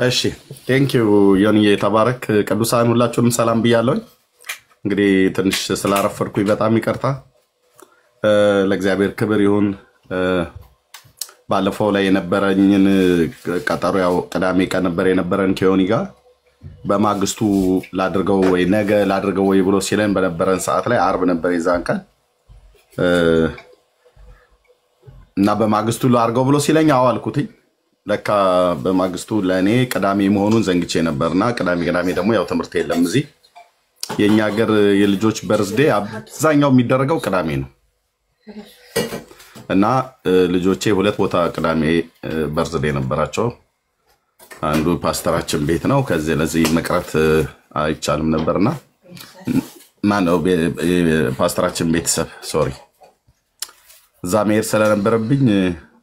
እሺ ቴንክ ዩ ዮኒዬ ተባረክ ቅዱሳን ሁላችሁንም ሰላም ብያለሁ እንግዲህ ትንሽ ስላረፈርኩኝ በጣም ይቅርታ ለእግዚአብሔር ክብር ይሁን ባለፈው ላይ የነበረኝን ቀጠሮ ያው ቅዳሜ ቀን ነበር የነበረን ከዮኒ ጋር በማግስቱ ላድርገው ወይ ነገ ላድርገው ወይ ብሎ ሲለን በነበረን ሰዓት ላይ አርብ ነበር የዛን ቀን እና በማግስቱ ላድርገው ብሎ ሲለኝ አዋልኩትኝ ለካ በማግስቱ ለኔ ቅዳሜ መሆኑን ዘንግቼ ነበርና ቅዳሜ ደግሞ ያው ትምህርት የለም እዚህ የኛ ሀገር የልጆች በርዝዴ አብዛኛው የሚደረገው ቅዳሜ ነው እና ልጆቼ ሁለት ቦታ ቅዳሜ በርዝዴ ነበራቸው አንዱ ፓስተራችን ቤት ነው ከዚህ ለዚህ መቅረት አይቻልም ነበርና ማነው ፓስተራችን ቤተሰብ ሶሪ ዛሜር ስለነበረብኝ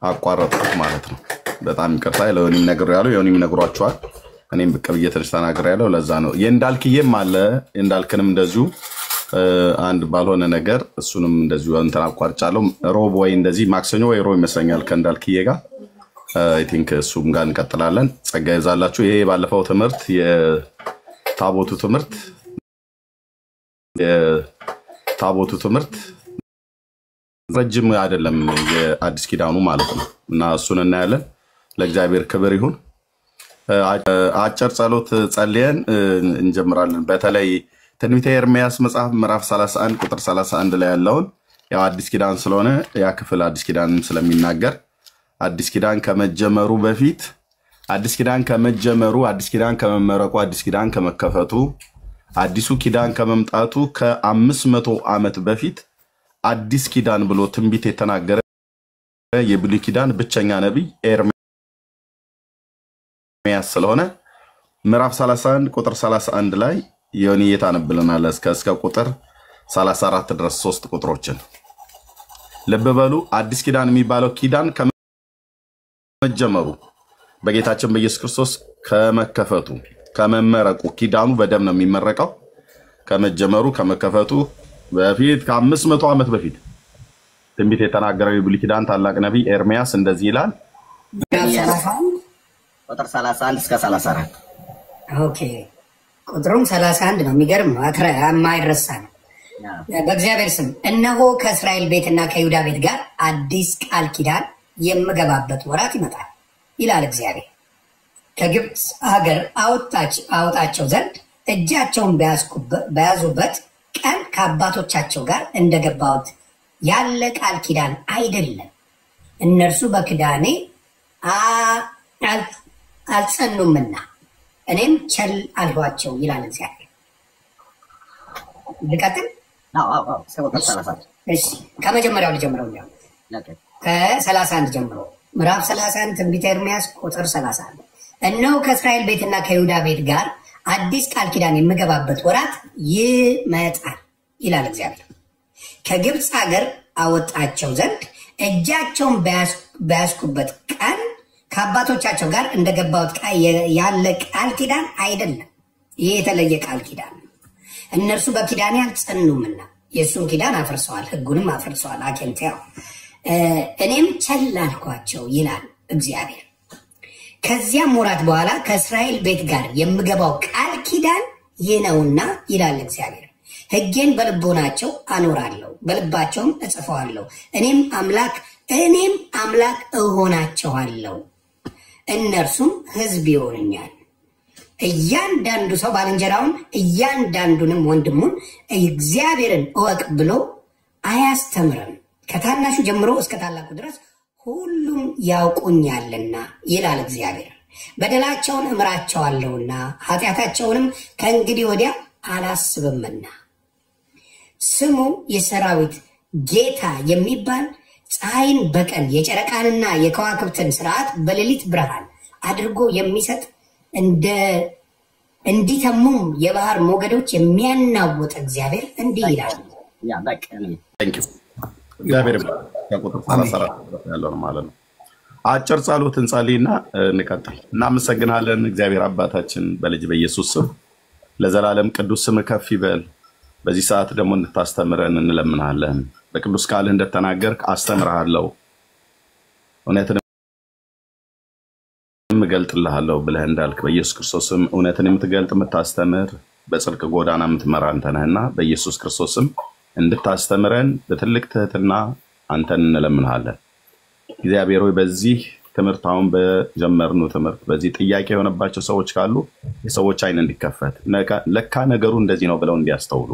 አቋረጥኩት ማለት ነው በጣም ይቅርታ ለዮኒም ነገር ያለው ዮኒም ነግሯቸዋል እኔም በቅብዬ ተናግሬ ያለው ለዛ ነው የእንዳልክዬም አለ እንዳልከንም እንደዚሁ አንድ ባልሆነ ነገር እሱንም እንደዚሁ እንትን አቋርጫለሁ ሮብ ወይ እንደዚህ ማክሰኞ ወይ ሮብ ይመስለኛል ከእንዳልክዬ ጋር አይ ቲንክ እሱም ጋር እንቀጥላለን ጸጋ ይዛላችሁ ይሄ ባለፈው ትምህርት የታቦቱ ትምህርት ረጅም አይደለም የአዲስ ኪዳኑ ማለት ነው እና እሱን እናያለን ለእግዚአብሔር ክብር ይሁን አጭር ጸሎት ጸልየን እንጀምራለን በተለይ ትንቢተ ኤርምያስ መጽሐፍ ምዕራፍ 31 ቁጥር 31 ላይ ያለውን ያው አዲስ ኪዳን ስለሆነ ያ ክፍል አዲስ ኪዳን ስለሚናገር አዲስ ኪዳን ከመጀመሩ በፊት አዲስ ኪዳን ከመመረቁ አዲስ ኪዳን ከመከፈቱ አዲሱ ኪዳን ከመምጣቱ ከ500 ዓመት በፊት አዲስ ኪዳን ብሎ ትንቢት የተናገረ የብሉይ ኪዳን ብቸኛ ነብይ ኤርምያስ ስለሆነ ምዕራፍ 31 ቁጥር 31 ላይ ዮኒ የታነብልናል እስከ ቁጥር 34 ድረስ 3 ቁጥሮችን ለበበሉ አዲስ ኪዳን የሚባለው ኪዳን ከመጀመሩ በጌታችን በኢየሱስ ክርስቶስ ከመከፈቱ ከመመረቁ ኪዳኑ በደም ነው የሚመረቀው ከመጀመሩ ከመከፈቱ በፊት ከ500 ዓመት በፊት ትንቢት የተናገረው የብሉይ ኪዳን ታላቅ ነብይ ኤርምያስ እንደዚህ ይላል ቁጥር 31 እስከ 34 ኦኬ ቁጥሩም 31 ነው የሚገርም የማይረሳ ነው በእግዚአብሔር ስም እነሆ ከእስራኤል ቤትና ከይሁዳ ቤት ጋር አዲስ ቃል ኪዳን የምገባበት ወራት ይመጣል ይላል እግዚአብሔር ከግብጽ ሀገር አወጣቸው ዘንድ እጃቸውን በያዙበት ቀን ከአባቶቻቸው ጋር እንደገባሁት ያለ ቃል ኪዳን አይደለም እነርሱ በክዳኔ አልጸኑምና እኔም ቸል አልኋቸው ይላል እግዚአብሔር ልቀጥል እሺ ከመጀመሪያው ልጀምረው ነው ከ31 ጀምሮ ምዕራፍ 31 ትንቢተ ኤርምያስ ቁጥር 31 እነሆ ከእስራኤል ቤትና ከይሁዳ ቤት ጋር አዲስ ቃል ኪዳን የምገባበት ወራት ይመጣል ይላል እግዚአብሔር ከግብጽ ሀገር አወጣቸው ዘንድ እጃቸውን በያዝኩበት ቀን ከአባቶቻቸው ጋር እንደገባሁት ያለ ቃል ኪዳን አይደለም ይሄ የተለየ ቃል ኪዳን እነርሱ በኪዳኔ አልጸኑምና የሱን ኪዳን አፍርሰዋል ህጉንም አፍርሰዋል አከንተው እኔም ቸል አልኳቸው ይላል እግዚአብሔር ከዚያም ወራት በኋላ ከእስራኤል ቤት ጋር የምገባው ቃል ኪዳን ይነውና ይላል እግዚአብሔር ህጌን በልቦናቸው አኖራለሁ በልባቸውም እጽፈዋለሁ እኔም አምላክ እሆናቸዋለሁ እነርሱም ህዝብ ይሆኑኛል እያንዳንዱ ሰው ባልንጀራውን እያንዳንዱንም ወንድሙን እግዚአብሔርን እወቅ ብሎ አያስተምርም ከታናሹ ጀምሮ እስከ ታላቁ ድረስ ሁሉም ያውቁኛልና ይላል እግዚአብሔር በደላቸውን እምራቸዋለሁና ኃጢአታቸውንም ከእንግዲህ ወዲያ አላስብምና ስሙ የሰራዊት ጌታ የሚባል ፀሐይን በቀን የጨረቃንና የከዋክብትን ስርዓት በሌሊት ብርሃን አድርጎ የሚሰጥ እንዲተሙም የባህር ሞገዶች የሚያናውጥ እግዚአብሔር እንዲህ ይላል እግዚአብሔር ከቁጥር 34 ያለው ማለት ነው አጭር ጸሎት እንጸልይና እንቀጥል እናመሰግናለን እግዚአብሔር አባታችን በልጅ በኢየሱስ ስም ለዘላለም ቅዱስ ስም ከፍ ይበል በዚህ ሰዓት ደግሞ እንድታስተምረን እንለምናለን በቅዱስ ቃልህ እንደተናገርክ አስተምራለሁ እውነትን እገልጥልሃለሁ ብለህ እንዳልክ በኢየሱስ ክርስቶስም እውነትን የምትገልጥ የምታስተምር በጽድቅ ጎዳና የምትመራ አንተ ነህና በኢየሱስ ክርስቶስም እንድታስተምረን በትልቅ ትህትና አንተን እንለምንሃለን። እግዚአብሔር ሆይ በዚህ ትምህርት አሁን በጀመርነው ትምህርት በዚህ ጥያቄ የሆነባቸው ሰዎች ካሉ የሰዎች አይን እንዲከፈት ለካ ነገሩ እንደዚህ ነው ብለው እንዲያስተውሉ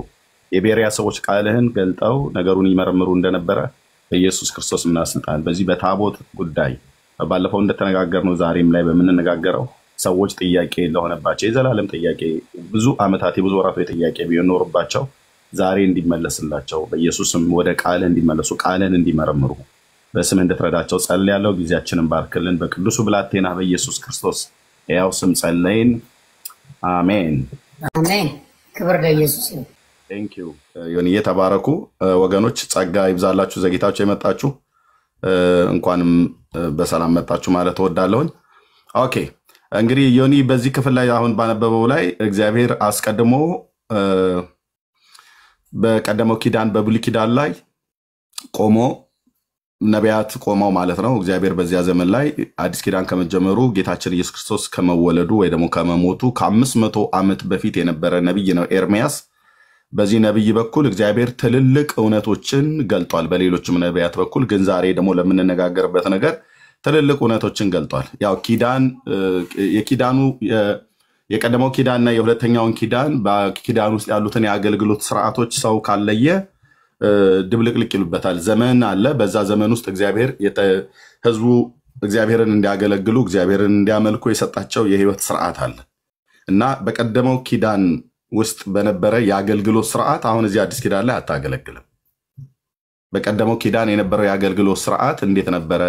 የቤሪያ ሰዎች ቃልህን ገልጠው ነገሩን ይመረምሩ እንደነበረ በኢየሱስ ክርስቶስና ስልጣን በዚህ በታቦት ጉዳይ ባለፈው እንደተነጋገርነው ዛሬም ላይ በመነጋገረው ሰዎች ጥያቄ ለሆነባቸው የዘላለም ጥያቄ ብዙ አመታት የብዙ ወራት ጥያቄ ቢኖርባቸው ዛሬ እንዲመለስላቸው በኢየሱስም ወደ ቃልህ እንዲመለሱ ቃልህን እንዲመረምሩ በስም እንድትረዳቸው ጸልያለሁ። ጊዜያችንን ባርክልን በቅዱሱ ብላቴና በኢየሱስ ክርስቶስ ያው ስም ጸለይን። አሜን አሜን። ክብር ለኢየሱስ ይሁን። ቴንክ ዩ ዮኒ የተባረኩ ወገኖች ጸጋ ይብዛላችሁ። ዘግይታችሁ የመጣችሁ እንኳንም በሰላም መጣችሁ ማለት እወዳለሁኝ። ኦኬ እንግዲህ ዮኒ በዚህ ክፍል ላይ አሁን ባነበበው ላይ እግዚአብሔር አስቀድሞ በቀደመው ኪዳን በብሉይ ኪዳን ላይ ቆሞ ነቢያት ቆመው ማለት ነው። እግዚአብሔር በዚያ ዘመን ላይ አዲስ ኪዳን ከመጀመሩ ጌታችን ኢየሱስ ክርስቶስ ከመወለዱ ወይ ደግሞ ከመሞቱ ከ500 ዓመት በፊት የነበረ ነብይ ነው ኤርሚያስ። በዚህ ነብይ በኩል እግዚአብሔር ትልልቅ እውነቶችን ገልጧል። በሌሎችም ነቢያት በኩል ግን ዛሬ ደግሞ ለምንነጋገርበት ነገር ትልልቅ እውነቶችን ገልጧል። ያው ኪዳን የኪዳኑ የቀደመው ኪዳንና የሁለተኛውን ኪዳን በኪዳን ውስጥ ያሉትን የአገልግሎት ስርዓቶች ሰው ካለየ ድብልቅልቅ ይሉበታል። ዘመን አለ። በዛ ዘመን ውስጥ እግዚአብሔር ህዝቡ እግዚአብሔርን እንዲያገለግሉ እግዚአብሔርን እንዲያመልኩ የሰጣቸው የህይወት ስርዓት አለ እና በቀደመው ኪዳን ውስጥ በነበረ የአገልግሎት ስርዓት አሁን እዚህ አዲስ ኪዳን ላይ አታገለግልም። በቀደመው ኪዳን የነበረው የአገልግሎት ስርዓት እንዴት ነበረ?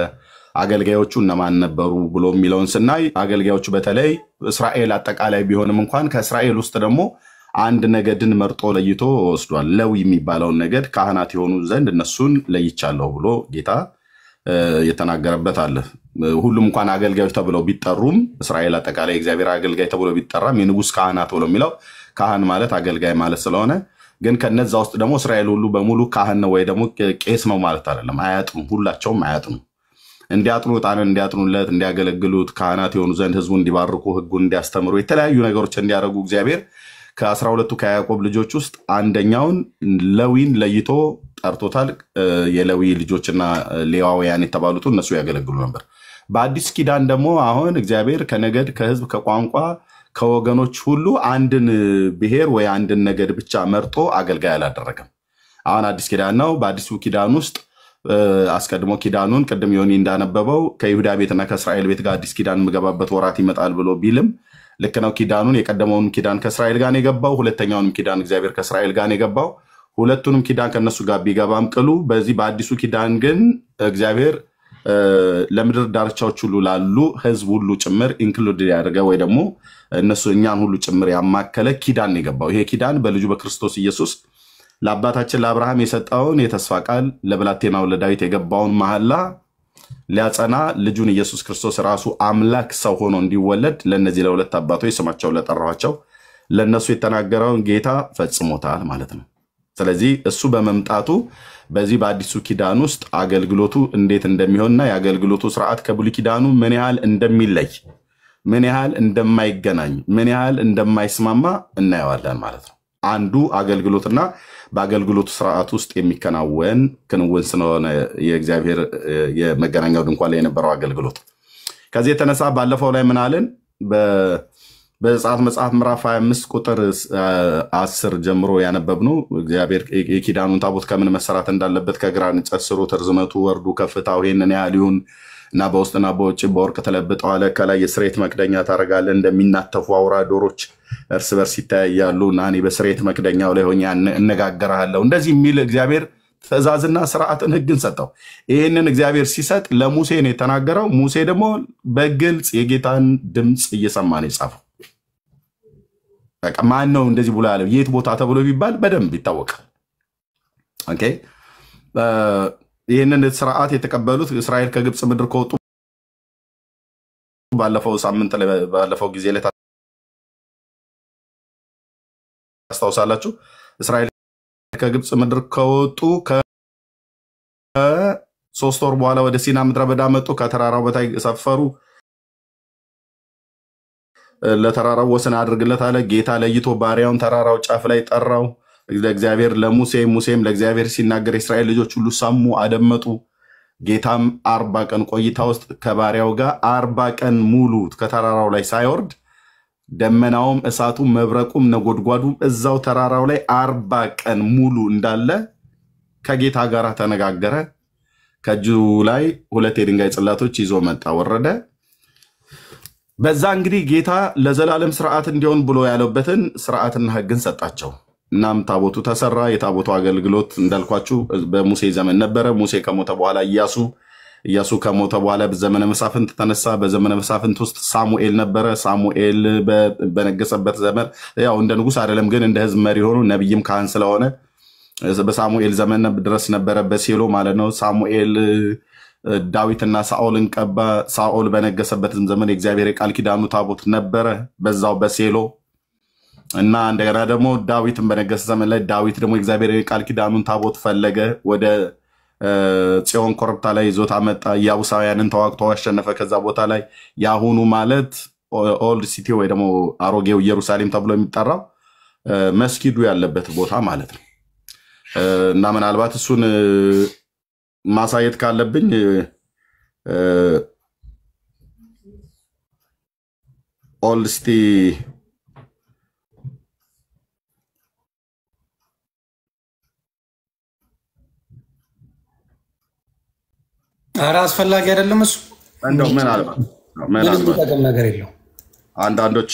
አገልጋዮቹ እነማን ነበሩ ብሎ የሚለውን ስናይ አገልጋዮቹ በተለይ እስራኤል አጠቃላይ ቢሆንም እንኳን ከእስራኤል ውስጥ ደግሞ አንድ ነገድን መርጦ ለይቶ ወስዷል። ሌዊ የሚባለውን ነገድ ካህናት የሆኑ ዘንድ እነሱን ለይቻለሁ ብሎ ጌታ የተናገረበት አለ። ሁሉም እንኳን አገልጋዮች ተብለው ቢጠሩም እስራኤል አጠቃላይ እግዚአብሔር አገልጋይ ተብሎ ቢጠራም የንጉስ ካህናት ብሎ የሚለው ካህን ማለት አገልጋይ ማለት ስለሆነ ግን ከነዛ ውስጥ ደግሞ እስራኤል ሁሉ በሙሉ ካህን ነው ወይ ደግሞ ቄስ ነው ማለት አይደለም። አያጥኑ፣ ሁላቸውም አያጥኑ። እንዲያጥኑ ዕጣንን እንዲያጥኑለት እንዲያገለግሉት ካህናት የሆኑ ዘንድ ህዝቡን እንዲባርኩ ህጉን እንዲያስተምሩ የተለያዩ ነገሮች እንዲያደርጉ እግዚአብሔር ከ12ቱ ከያዕቆብ ልጆች ውስጥ አንደኛውን ሌዊን ለይቶ ጠርቶታል። የሌዊ ልጆችና ሌዋውያን የተባሉት እነሱ ያገለግሉ ነበር። በአዲስ ኪዳን ደግሞ አሁን እግዚአብሔር ከነገድ ከህዝብ ከቋንቋ ከወገኖች ሁሉ አንድን ብሔር ወይ አንድን ነገድ ብቻ መርጦ አገልጋይ አላደረገም። አሁን አዲስ ኪዳን ነው። በአዲሱ ኪዳን ውስጥ አስቀድሞ ኪዳኑን ቅድም ዮኒ እንዳነበበው ከይሁዳ ቤትና ከእስራኤል ቤት ጋር አዲስ ኪዳን የምገባበት ወራት ይመጣል ብሎ ቢልም ልክ ነው። ኪዳኑን የቀደመውን ኪዳን ከእስራኤል ጋር የገባው ሁለተኛውንም ኪዳን እግዚአብሔር ከእስራኤል ጋር የገባው ሁለቱንም ኪዳን ከነሱ ጋር ቢገባም ቅሉ በዚህ በአዲሱ ኪዳን ግን እግዚአብሔር ለምድር ዳርቻዎች ሁሉ ላሉ ህዝብ ሁሉ ጭምር ኢንክሉድ ያደረገ ወይ ደግሞ እነሱ እኛን ሁሉ ጭምር ያማከለ ኪዳን የገባው ይሄ ኪዳን በልጁ በክርስቶስ ኢየሱስ ለአባታችን ለአብርሃም የሰጠውን የተስፋ ቃል ለብላቴናው ለዳዊት የገባውን መሐላ ሊያጸና ልጁን ኢየሱስ ክርስቶስ ራሱ አምላክ ሰው ሆኖ እንዲወለድ ለነዚህ ለሁለት አባቶች ስማቸው ለጠራቸው ለነሱ የተናገረውን ጌታ ፈጽሞታል ማለት ነው። ስለዚህ እሱ በመምጣቱ በዚህ በአዲሱ ኪዳን ውስጥ አገልግሎቱ እንዴት እንደሚሆንና የአገልግሎቱ ስርዓት ከብሉይ ኪዳኑ ምን ያህል እንደሚለይ ምን ያህል እንደማይገናኝ ምን ያህል እንደማይስማማ እናየዋለን ማለት ነው። አንዱ አገልግሎትና በአገልግሎቱ ስርዓት ውስጥ የሚከናወን ክንውን ስለሆነ የእግዚአብሔር የመገናኛው ድንኳን ላይ የነበረው አገልግሎት ከዚህ የተነሳ ባለፈው ላይ ምን አለን? በዘጸአት መጽሐፍ ምዕራፍ 25 ቁጥር 10 ጀምሮ ያነበብነው እግዚአብሔር የኪዳኑን ታቦት ከምን መሰራት እንዳለበት ከግራን ጨስሩ ርዝመቱ ወርዱ ከፍታው ይሄንን ያህል ይሁን እና በውስጥና በውጭ በወርቅ ተለብጠዋል። ከላይ የስሬት መክደኛ ታረጋለህ እንደሚናተፉ አውራ ዶሮች እርስ በርስ ይታያሉ እና እኔ በስሬት መክደኛው ላይ ሆኜ እነጋገራለሁ። እንደዚህ የሚል እግዚአብሔር ትእዛዝና ስርዓትን ህግን ሰጠው። ይህንን እግዚአብሔር ሲሰጥ ለሙሴ ነው የተናገረው። ሙሴ ደግሞ በግልጽ የጌታን ድምፅ እየሰማ ነው የጻፈው። በቃ ማን ነው እንደዚህ ብሎ ያለው የት ቦታ ተብሎ ቢባል በደንብ ይታወቃል። ኦኬ ይህንን ስርዓት የተቀበሉት እስራኤል ከግብፅ ምድር ከወጡ ባለፈው ሳምንት ባለፈው ጊዜ ላይ ታስታውሳላችሁ። እስራኤል ከግብፅ ምድር ከወጡ ከ3 ወር በኋላ ወደ ሲና ምድረ በዳ መጡ። ከተራራው በታይ ሰፈሩ። ለተራራው ወሰን አድርግለት አለ። ጌታ ለይቶ ባሪያውን ተራራው ጫፍ ላይ ጠራው። ለእግዚአብሔር ሙሴም ለእግዚአብሔር ሲናገር የእስራኤል ልጆች ሁሉ ሰሙ፣ አደመጡ። ጌታም 40 ቀን ቆይታ ውስጥ ከባሪያው ጋር 40 ቀን ሙሉ ከተራራው ላይ ሳይወርድ ደመናውም እሳቱም መብረቁም ነጎድጓዱም እዛው ተራራው ላይ 40 ቀን ሙሉ እንዳለ ከጌታ ጋር ተነጋገረ። ከእጁ ላይ 2 የድንጋይ ጽላቶች ይዞ መጣ፣ ወረደ። በዛ እንግዲህ ጌታ ለዘላለም ስርዓት እንዲሆን ብሎ ያለበትን ስርዓትና ሕግን ሰጣቸው። እናም ታቦቱ ተሰራ። የታቦቱ አገልግሎት እንዳልኳችሁ በሙሴ ዘመን ነበረ። ሙሴ ከሞተ በኋላ ኢያሱ ከሞተ በኋላ በዘመነ መሳፍንት ተነሳ። በዘመነ መሳፍንት ውስጥ ሳሙኤል ነበረ። ሳሙኤል በነገሰበት ዘመን ያው እንደ ንጉስ አይደለም፣ ግን እንደ ህዝብ መሪ ሆኖ ነብይም ካህን ስለሆነ በሳሙኤል ዘመን ድረስ ነበረ፣ በሴሎ ማለት ነው። ሳሙኤል ዳዊትና ሳኦልን ቀባ። ሳኦል በነገሰበት ዘመን የእግዚአብሔር የቃል ኪዳኑ ታቦት ነበረ በዛው በሴሎ እና እንደገና ደግሞ ዳዊትን በነገሰ ዘመን ላይ ዳዊት ደግሞ የእግዚአብሔር የቃል ኪዳኑን ታቦት ፈለገ፣ ወደ ጽዮን ኮረብታ ላይ ይዞት አመጣ። ኢያቡሳውያንን ተዋግቶ አሸነፈ። ከዛ ቦታ ላይ ያሁኑ ማለት ኦልድ ሲቲ ወይ ደግሞ አሮጌው ኢየሩሳሌም ተብሎ የሚጠራው መስጊዱ ያለበት ቦታ ማለት ነው። እና ምናልባት እሱን ማሳየት ካለብኝ ኦልድ ሲቲ ኧረ አስፈላጊ አይደለም። እሱ እንደው ምናልባት ነገር የለው። አንዳንዶች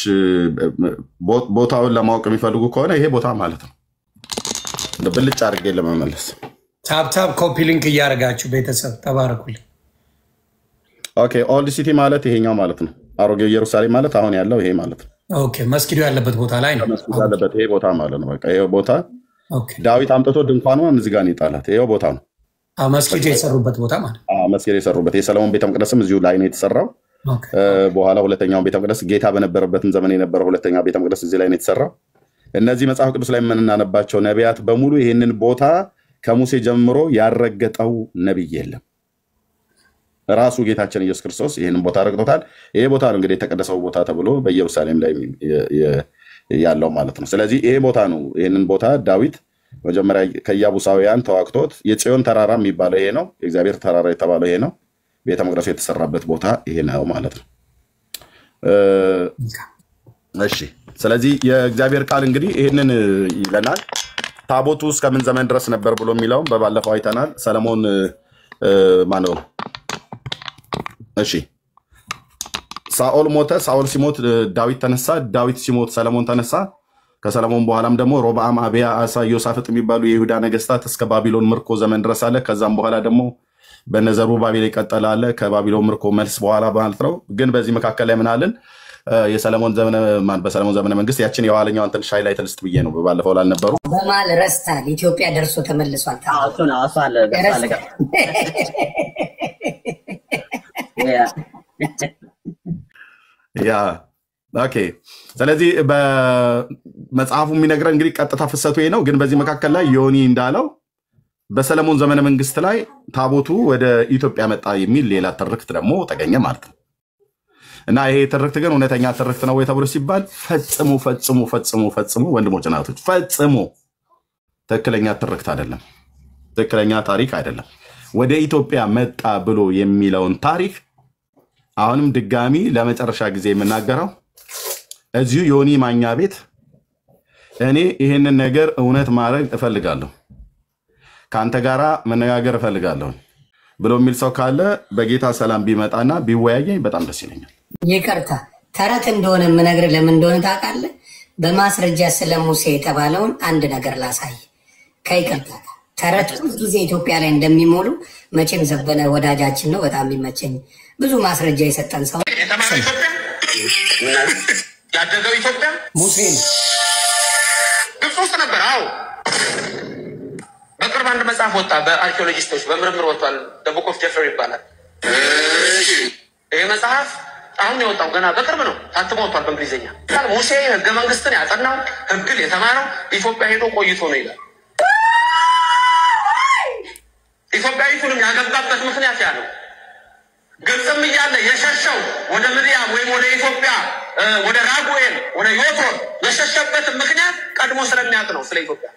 ቦታውን ለማወቅ የሚፈልጉ ከሆነ ይሄ ቦታ ማለት ነው ብልጭ አድርጌ ለመመለስ ታፕ ኮፒ ሊንክ እያደረጋችሁ ቤተሰብ ተባረኩልኝ። ኦኬ ኦልድ ሲቲ ማለት ይሄኛው ማለት ነው። አሮጌው ኢየሩሳሌም ማለት አሁን ያለው ይሄ ማለት ነው። ኦኬ መስጊዱ ያለበት ቦታ ላይ ነው። መስጊዱ ያለበት ይሄ ቦታ ማለት ነው። በቃ ይሄ ቦታ ኦኬ ዳዊት አምጥቶ ድንኳኑን እዚህ ጋር ይጣላት። ይሄ ቦታ ነው። መስጊድ የሰሩበት ቦታ ማለት መስጊድ የሰሩበት የሰለሞን ቤተ መቅደስም እዚሁ ላይ ነው የተሰራው። በኋላ ሁለተኛው ቤተ መቅደስ ጌታ በነበረበትም ዘመን የነበረው ሁለተኛ ቤተ መቅደስ እዚህ ላይ ነው የተሰራው። እነዚህ መጽሐፍ ቅዱስ ላይ የምናነባቸው ነቢያት በሙሉ ይህንን ቦታ ከሙሴ ጀምሮ ያረገጠው ነቢይ የለም። ራሱ ጌታችን ኢየሱስ ክርስቶስ ይህንን ቦታ ረግጦታል። ይሄ ቦታ ነው እንግዲህ የተቀደሰው ቦታ ተብሎ በኢየሩሳሌም ላይ ያለው ማለት ነው። ስለዚህ ይሄ ቦታ ነው። ይህንን ቦታ ዳዊት መጀመሪያ ከኢያቡሳውያን ተዋግቶት የጽዮን ተራራ የሚባለው ይሄ ነው። የእግዚአብሔር ተራራ የተባለው ይሄ ነው። ቤተ መቅደሱ የተሰራበት ቦታ ይሄ ነው ማለት ነው። እሺ ስለዚህ የእግዚአብሔር ቃል እንግዲህ ይህንን ይለናል። ታቦቱ እስከምን ዘመን ድረስ ነበር ብሎ የሚለውም በባለፈው አይተናል። ሰለሞን ማነው? እሺ ሳኦል ሞተ። ሳኦል ሲሞት ዳዊት ተነሳ። ዳዊት ሲሞት ሰለሞን ተነሳ። ከሰለሞን በኋላም ደግሞ ሮብዓም፣ አብያ፣ አሳ፣ ዮሳፍጥ የሚባሉ የይሁዳ ነገስታት እስከ ባቢሎን ምርኮ ዘመን ድረስ አለ። ከዛም በኋላ ደግሞ በዘሩባቤል ይቀጥላል አለ። ከባቢሎን ምርኮ መልስ በኋላ ማለት ነው። ግን በዚህ መካከል ላይ ምን አለን? በሰለሞን ዘመነ መንግስት ያችን የኋለኛዋን ትንሽ ሃይላይት ልስጥ ብዬ ነው። ባለፈው ላልነበሩ በማል ረስታል። ኢትዮጵያ ደርሶ ተመልሷል። ያ ኦኬ። ስለዚህ በመጽሐፉ የሚነግረን እንግዲህ ቀጥታ ፍሰቱ ይሄ ነው። ግን በዚህ መካከል ላይ ዮኒ እንዳለው በሰለሞን ዘመነ መንግስት ላይ ታቦቱ ወደ ኢትዮጵያ መጣ የሚል ሌላ ትርክት ደግሞ ተገኘ ማለት ነው። እና ይሄ ትርክት ግን እውነተኛ ትርክት ነው ወይ ተብሎ ሲባል ፈጽሞ ወንድሞች እናቶች ፈጽሞ ትክክለኛ ትርክት አይደለም። ትክክለኛ ታሪክ አይደለም። ወደ ኢትዮጵያ መጣ ብሎ የሚለውን ታሪክ አሁንም ድጋሚ ለመጨረሻ ጊዜ የምናገረው እዚሁ ዮኒ ማኛ ቤት እኔ ይሄንን ነገር እውነት ማድረግ እፈልጋለሁ፣ ከአንተ ጋራ መነጋገር እፈልጋለሁ ብሎ የሚል ሰው ካለ በጌታ ሰላም ቢመጣና ቢወያየኝ በጣም ደስ ይለኛል። ይቅርታ ተረት እንደሆነ የምነግርህ ለምን እንደሆነ ታውቃለህ? በማስረጃ ስለ ሙሴ የተባለውን አንድ ነገር ላሳይ። ከይቅርታ ተረት ጊዜ ኢትዮጵያ ላይ እንደሚሞሉ መቼም ዘበነ ወዳጃችን ነው፣ በጣም የሚመቸኝ ብዙ ማስረጃ የሰጠን ሰው። ያደገው ኢትዮጵያ ሙሴ ግብፅ ውስጥ ነበር። አዎ በቅርብ አንድ መጽሐፍ ወጣ፣ በአርኪኦሎጂስቶች በምርምር ወጥቷል። ቡክ ኦፍ ጀፈር ይባላል። ይሄ መጽሐፍ አሁን የወጣው ገና በቅርብ ነው፣ ታትሞ ወጥቷል በእንግሊዝኛ። ሙሴ ህገ መንግስትን ያጠናው ህግን የተማረው ኢትዮጵያ ሄዶ ቆይቶ ነው ይላል። ኢትዮጵያዊቱንም ያገባበት ምክንያት ያ ነው። ግብፅም እያለ የሸሸው ወደ ምድያም ወይም ወደ ኢትዮጵያ ወደ ራጉኤል ወደ ዮቶር የሸሸበት ምክንያት ቀድሞ ስለሚያውቅ ነው ስለ ኢትዮጵያ።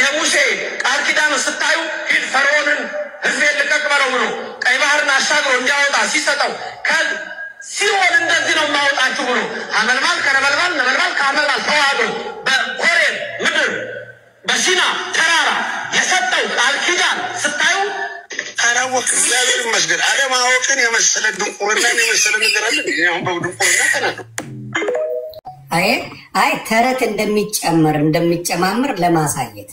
የሙሴ ቃል ኪዳን ስታዩ ሂድ ፈርዖንን ሕዝቤን ልቀቅ በለው ብሎ ቀይ ባህርን አሻግሮ እንዲያወጣ ሲሰጠው ሲኦል እንደዚህ ነው የማወጣችሁ ብሎ ሐመልማል ከነበልባል ነበልባል ከሐመልማል ተዋህዶ በኮሬብ ምድር በሲና ተራራ የሰጠው ቃል ኪዳን ስታዩ አላወቅ እግዚአብሔር ይመስገን። አለማወቅን የመሰለ ድንቁርና የመሰለ ነገር አለ። አሁን በድንቁርና ተናዱ። አይ ተረት እንደሚጨማምር ለማሳየት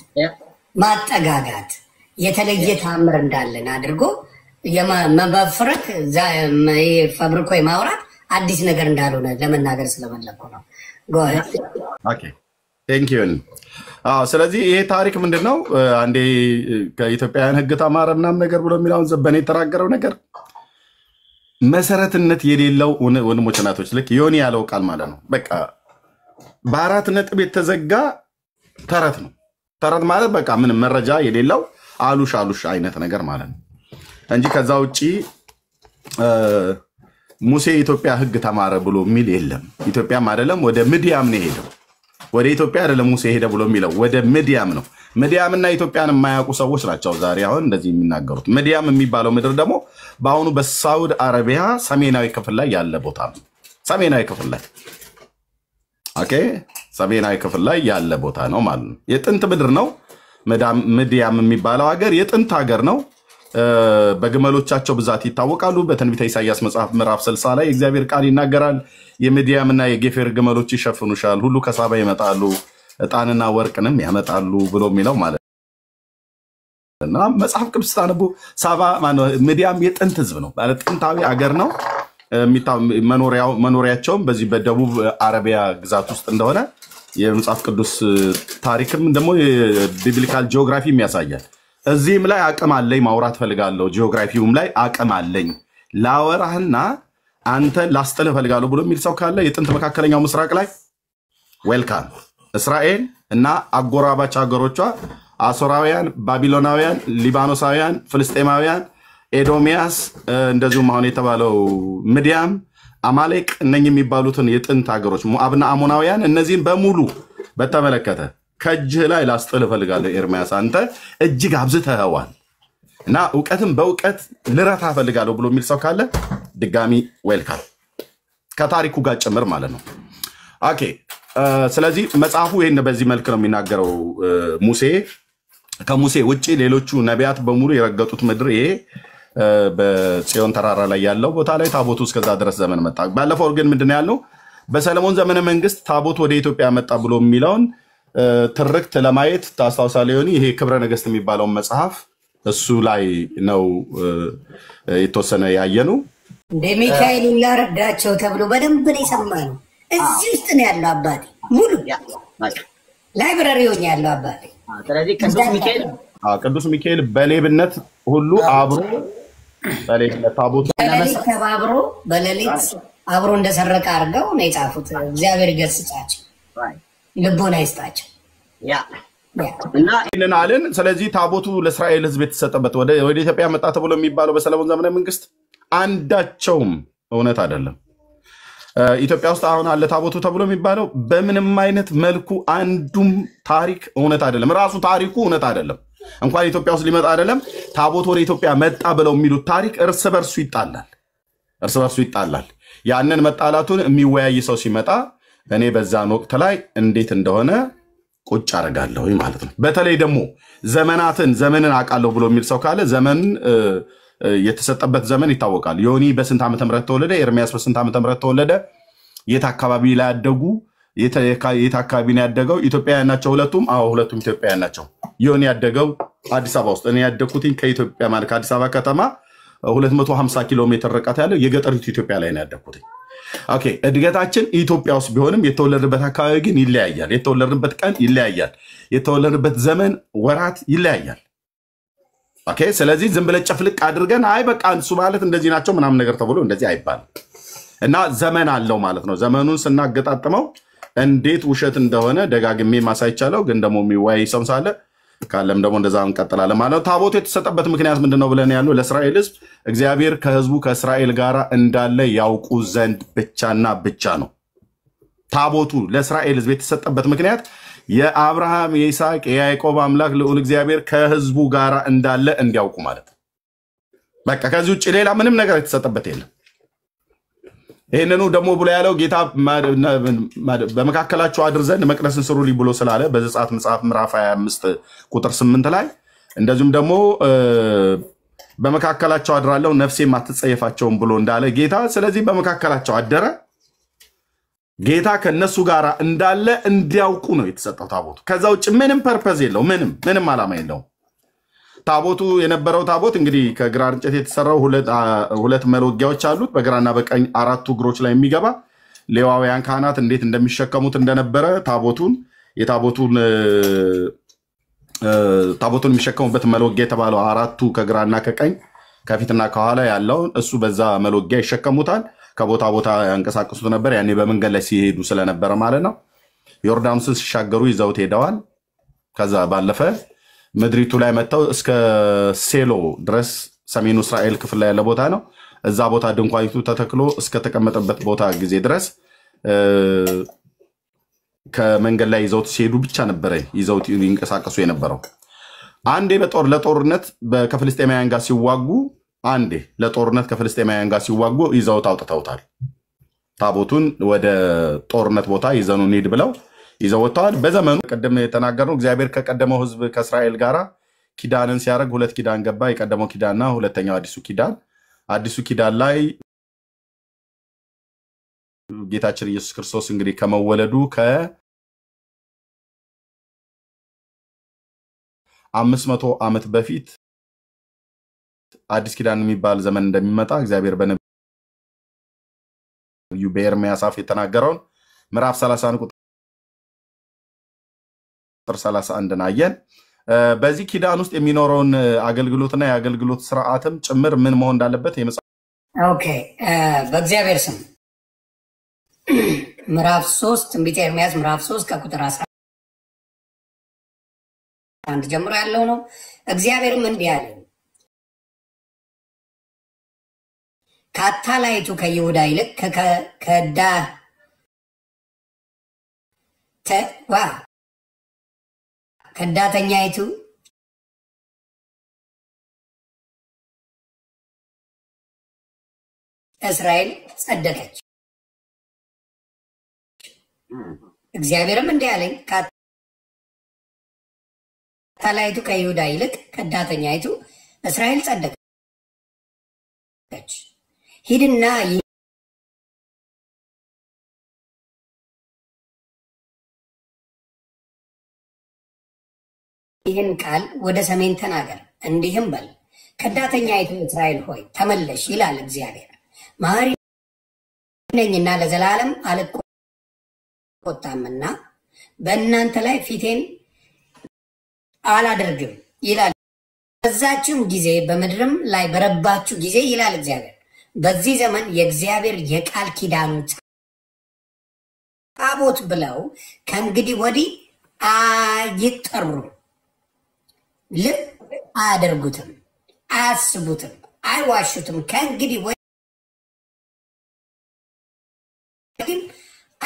ማጠጋጋት የተለየ ታምር እንዳለን አድርጎ የመበፍረክ ፈብሪኮ የማውራት አዲስ ነገር እንዳልሆነ ለመናገር ስለመለኩ ነው። ኦኬ ቴንክ ዩ። ስለዚህ ይሄ ታሪክ ምንድነው? አንዴ ከኢትዮጵያውያን ሕግ ተማረ ምናምን ነገር ብሎ የሚለውን ዘበኔ የተራገረው ነገር መሰረትነት የሌለው ወንድሞች እናቶች፣ ልክ ዮኒ ያለው ቃል ማለት ነው። በቃ በአራት ነጥብ የተዘጋ ተረት ነው። ተረት ማለት በቃ ምንም መረጃ የሌለው አሉሽ አይነት ነገር ማለት ነው እንጂ ከዛ ውጪ ሙሴ የኢትዮጵያ ሕግ ተማረ ብሎ የሚል የለም። ኢትዮጵያም አይደለም ወደ ምድያም ነው ሄደው። ወደ ኢትዮጵያ አይደለም ሙሴ ሄደ ብሎ የሚለው ወደ ምድያም ነው። ምድያምና ኢትዮጵያን የማያውቁ ሰዎች ናቸው ዛሬ አሁን እንደዚህ የሚናገሩት። ምድያም የሚባለው ምድር ደግሞ በአሁኑ በሳውዲ አረቢያ ሰሜናዊ ክፍል ላይ ያለ ቦታ ነው። ሰሜናዊ ክፍል ላይ ኦኬ፣ ሰሜናዊ ክፍል ላይ ያለ ቦታ ነው ማለት ነው። የጥንት ምድር ነው። ምድያም የሚባለው ሀገር የጥንት ሀገር ነው። በግመሎቻቸው ብዛት ይታወቃሉ። በትንቢተ ኢሳይያስ መጽሐፍ ምዕራፍ 60 ላይ እግዚአብሔር ቃል ይናገራል። የምድያምና የጌፌር ግመሎች ይሸፍኑሻል፣ ሁሉ ከሳባ ይመጣሉ፣ ዕጣንና ወርቅንም ያመጣሉ ብሎ የሚለው ማለት እና መጽሐፍ ቅዱስ ታነቡ ሳባ ምድያም የጥንት ህዝብ ነው ማለት ጥንታዊ ሀገር ነው። መኖሪያቸውም በዚህ በደቡብ አረቢያ ግዛት ውስጥ እንደሆነ የመጽሐፍ ቅዱስ ታሪክም ደግሞ ቢብሊካል ጂኦግራፊም ያሳያል። እዚህም ላይ አቅም አለኝ ማውራት ፈልጋለሁ። ጂኦግራፊውም ላይ አቅም አለኝ ላወራህና አንተ ላስጥልህ ፈልጋለሁ ብሎ የሚል ሰው ካለ የጥንት መካከለኛው ምስራቅ ላይ ዌልካም። እስራኤል እና አጎራባች ሀገሮቿ አሶራውያን፣ ባቢሎናውያን፣ ሊባኖሳውያን፣ ፍልስጤማውያን፣ ኤዶሚያስ እንደዚሁም አሁን የተባለው ምድያም፣ አማሌቅ እነኚህ የሚባሉትን የጥንት ሀገሮች ሞዓብና አሞናውያን እነዚህን በሙሉ በተመለከተ ከእጅህ ላይ ላስጥልህ ፈልጋለሁ ኤርምያስ አንተ እጅግ አብዝተኸዋል እና እውቀትም በእውቀት ልረታ ፈልጋለሁ ብሎ የሚል ሰው ካለ ድጋሚ ዌልካም ከታሪኩ ጋር ጭምር ማለት ነው። ኦኬ ስለዚህ መጽሐፉ ይሄን በዚህ መልክ ነው የሚናገረው። ሙሴ ከሙሴ ውጪ ሌሎቹ ነቢያት በሙሉ የረገጡት ምድር ይሄ በጽዮን ተራራ ላይ ያለው ቦታ ላይ ታቦቱ እስከዛ ድረስ ዘመን መጣ። ባለፈው ግን ምንድነው ያለው? በሰለሞን ዘመነ መንግስት ታቦት ወደ ኢትዮጵያ መጣ ብሎ የሚለውን ትርክት ለማየት ታስታውሳለህ ዮኒ? ይሄ ክብረ ነገስት የሚባለው መጽሐፍ እሱ ላይ ነው የተወሰነ ያየኑ። እንደ ሚካኤል ላረዳቸው ተብሎ በደንብ ነው የሰማነው። እዚህ ውስጥ ነው ያለው አባቴ ሙሉ ላይብረሪውን ያለው አባቴ። ስለዚህ ቅዱስ ሚካኤል በሌብነት ሁሉ አብሮ በሌብነት ታቦቱ ተባብሮ በሌሊት አብሮ እንደሰረቀ አድርገው ነው የጻፉት። እግዚአብሔር ይገስጻቸው፣ ልቦና ይስጣቸው። እና ይህንን አልን። ስለዚህ ታቦቱ ለእስራኤል ህዝብ የተሰጠበት ወደ ኢትዮጵያ መጣ ተብሎ የሚባለው በሰለሞን ዘመነ መንግስት አንዳቸውም እውነት አይደለም። ኢትዮጵያ ውስጥ አሁን አለ ታቦቱ ተብሎ የሚባለው በምንም አይነት መልኩ አንዱም ታሪክ እውነት አይደለም። ራሱ ታሪኩ እውነት አይደለም። እንኳን ኢትዮጵያ ውስጥ ሊመጣ አይደለም ታቦቱ ወደ ኢትዮጵያ መጣ ብለው የሚሉት ታሪክ እርስ በርሱ ይጣላል። ያንን መጣላቱን የሚወያይ ሰው ሲመጣ እኔ በዛን ወቅት ላይ እንዴት እንደሆነ ቁጭ አደርጋለሁ ማለት ነው። በተለይ ደግሞ ዘመንን አውቃለሁ ብሎ የሚል ሰው ካለ ዘመን የተሰጠበት ዘመን ይታወቃል። ዮኒ በስንት ዓመተ ምህረት ተወለደ? ኤርሚያስ በስንት ዓመተ ምህረት ተወለደ? የት አካባቢ ላይ ያደጉ? የት አካባቢ ነው ያደገው? ኢትዮጵያውያን ናቸው ሁለቱም? አዎ ሁለቱም ኢትዮጵያውያን ናቸው። ዮኒ ያደገው አዲስ አበባ ውስጥ፣ እኔ ያደግኩትኝ ከኢትዮጵያ ማለት ከአዲስ አበባ ከተማ 250 ኪሎ ሜትር ርቀት ያለው የገጠሪቱ ኢትዮጵያ ላይ ነው ያደግኩትኝ። ኦኬ እድገታችን ኢትዮጵያ ውስጥ ቢሆንም የተወለድበት አካባቢ ግን ይለያያል። የተወለድበት ቀን ይለያያል። የተወለድበት ዘመን ወራት ይለያያል። ኦኬ ስለዚህ ዝም ብለን ጨፍልቅ አድርገን አይ በቃ እሱ ማለት እንደዚህ ናቸው ምናምን ነገር ተብሎ እንደዚህ አይባልም። እና ዘመን አለው ማለት ነው። ዘመኑን ስናገጣጥመው እንዴት ውሸት እንደሆነ ደጋግሜ ማሳይቻለሁ። ግን ደግሞ የሚወያይ ሰው ሳለ ካለም ደግሞ እንደዛ እንቀጥላለን ማለት ነው። ታቦቱ የተሰጠበት ምክንያት ምንድነው ብለን ያለው ለእስራኤል ሕዝብ እግዚአብሔር ከሕዝቡ ከእስራኤል ጋር እንዳለ ያውቁ ዘንድ ብቻና ብቻ ነው። ታቦቱ ለእስራኤል ሕዝብ የተሰጠበት ምክንያት የአብርሃም የይስሐቅ የያዕቆብ አምላክ ልዑል እግዚአብሔር ከሕዝቡ ጋር እንዳለ እንዲያውቁ ማለት ነው። በቃ ከዚህ ውጭ ሌላ ምንም ነገር የተሰጠበት የለም። ይሄንኑ ደግሞ ብሎ ያለው ጌታ በመካከላቸው አድር ዘንድ መቅደስን ስሩልኝ ብሎ ስላለ በዘጸአት መጽሐፍ ምዕራፍ 25 ቁጥር 8 ላይ እንደዚሁም ደግሞ በመካከላቸው አድራለሁ ነፍሴም አትጸየፋቸውም ብሎ እንዳለ ጌታ ስለዚህ በመካከላቸው አደረ። ጌታ ከነሱ ጋር እንዳለ እንዲያውቁ ነው የተሰጠው ታቦቱ። ከዛ ውጭ ምንም ፐርፐዝ የለው፣ ምንም ዓላማ የለው። ታቦቱ የነበረው ታቦት እንግዲህ ከግራር እንጨት የተሰራው ሁለት መሎጊያዎች አሉት። በግራና በቀኝ አራቱ እግሮች ላይ የሚገባ ሌዋውያን ካህናት እንዴት እንደሚሸከሙት እንደነበረ ታቦቱን የሚሸከሙበት መሎጊያ የተባለው አራቱ ከግራና ከቀኝ ከፊትና ከኋላ ያለውን እሱ በዛ መሎጊያ ይሸከሙታል። ከቦታ ቦታ ያንቀሳቅሱት ነበር። ያኔ በመንገድ ላይ ሲሄዱ ስለነበረ ማለት ነው። ዮርዳኖስን ሲሻገሩ ይዘውት ሄደዋል። ከዛ ባለፈ ምድሪቱ ላይ መጥተው እስከ ሴሎ ድረስ ሰሜኑ እስራኤል ክፍል ላይ ያለ ቦታ ነው። እዛ ቦታ ድንኳኒቱ ተተክሎ እስከ ተቀመጠበት ቦታ ጊዜ ድረስ ከመንገድ ላይ ይዘውት ሲሄዱ ብቻ ነበረ ይዘውት ይንቀሳቀሱ የነበረው። አንዴ ለጦርነት ከፍልስጤማውያን ጋር ሲዋጉ ይዘውት አውጥተውታል። ታቦቱን ወደ ጦርነት ቦታ ይዘኑ እንሂድ ብለው ይዘው ወጥተዋል። በዘመኑ ቀደም የተናገርነው እግዚአብሔር ከቀደመው ሕዝብ ከእስራኤል ጋር ኪዳንን ሲያደርግ ሁለት ኪዳን ገባ። የቀደመው ኪዳንና ሁለተኛው አዲሱ ኪዳን ላይ ጌታችን ኢየሱስ ክርስቶስ እንግዲህ ከመወለዱ ከ500 ዓመት በፊት አዲስ ኪዳን የሚባል ዘመን እንደሚመጣ እግዚአብሔር በነብዩ በኤርምያስ አፍ የተናገረውን ምዕራፍ 30 ቁጥር 31 አየን። በዚህ ኪዳን ውስጥ የሚኖረውን አገልግሎትና የአገልግሎት ስርዓትም ጭምር ምን መሆን እንዳለበት ኦኬ በእግዚአብሔር ስም ምዕራፍ 3 ትንቢተ ኤርምያስ ምዕራፍ 3 ከቁጥር 11 ጀምሮ ያለው ነው። እግዚአብሔርም እንዲህ አለ ካታላይቱ ከይሁዳ ይልቅ ከዳተኛይቱ እስራኤል ጸደቀች። እግዚአብሔርም እንዲህ አለኝ ካታላይቱ ከይሁዳ ይልቅ ከዳተኛይቱ እስራኤል ጸደቀች። ሂድና ይህን ቃል ወደ ሰሜን ተናገር፣ እንዲህም በል ከዳተኛይቱ እስራኤል ሆይ ተመለሽ ይላል እግዚአብሔር። መሐሪ ነኝና ለዘላለም አልቆጣምና በእናንተ ላይ ፊቴን አላደርግም ይላል። በዛችሁም ጊዜ በምድርም ላይ በረባችሁ ጊዜ ይላል እግዚአብሔር በዚህ ዘመን የእግዚአብሔር የቃል ኪዳኑ ታቦት ብለው ከእንግዲህ ወዲህ አይጠሩም፣ ልብ አያደርጉትም፣ አያስቡትም፣ አይዋሹትም። ከእንግዲህ ወዲህ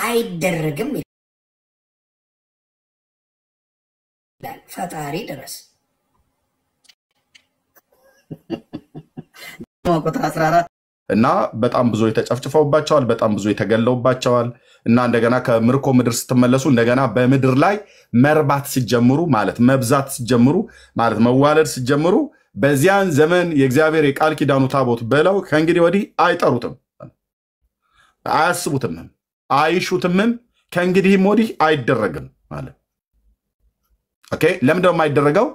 አይደረግም ይላል ፈጣሪ ድረስ። ቁጥር 14 እና በጣም ብዙ የተጨፍጭፈውባቸዋል፣ በጣም ብዙ የተገለውባቸዋል። እና እንደገና ከምርኮ ምድር ስትመለሱ እንደገና በምድር ላይ መርባት ሲጀምሩ ማለት መብዛት ሲጀምሩ ማለት መዋለድ ሲጀምሩ በዚያን ዘመን የእግዚአብሔር የቃል ኪዳኑ ታቦት ብለው ከእንግዲህ ወዲህ አይጠሩትም፣ አያስቡትም፣ አይሹትም። ከእንግዲህም ወዲህ አይደረግም ማለት ኦኬ። ለምን ደግሞ አይደረገው?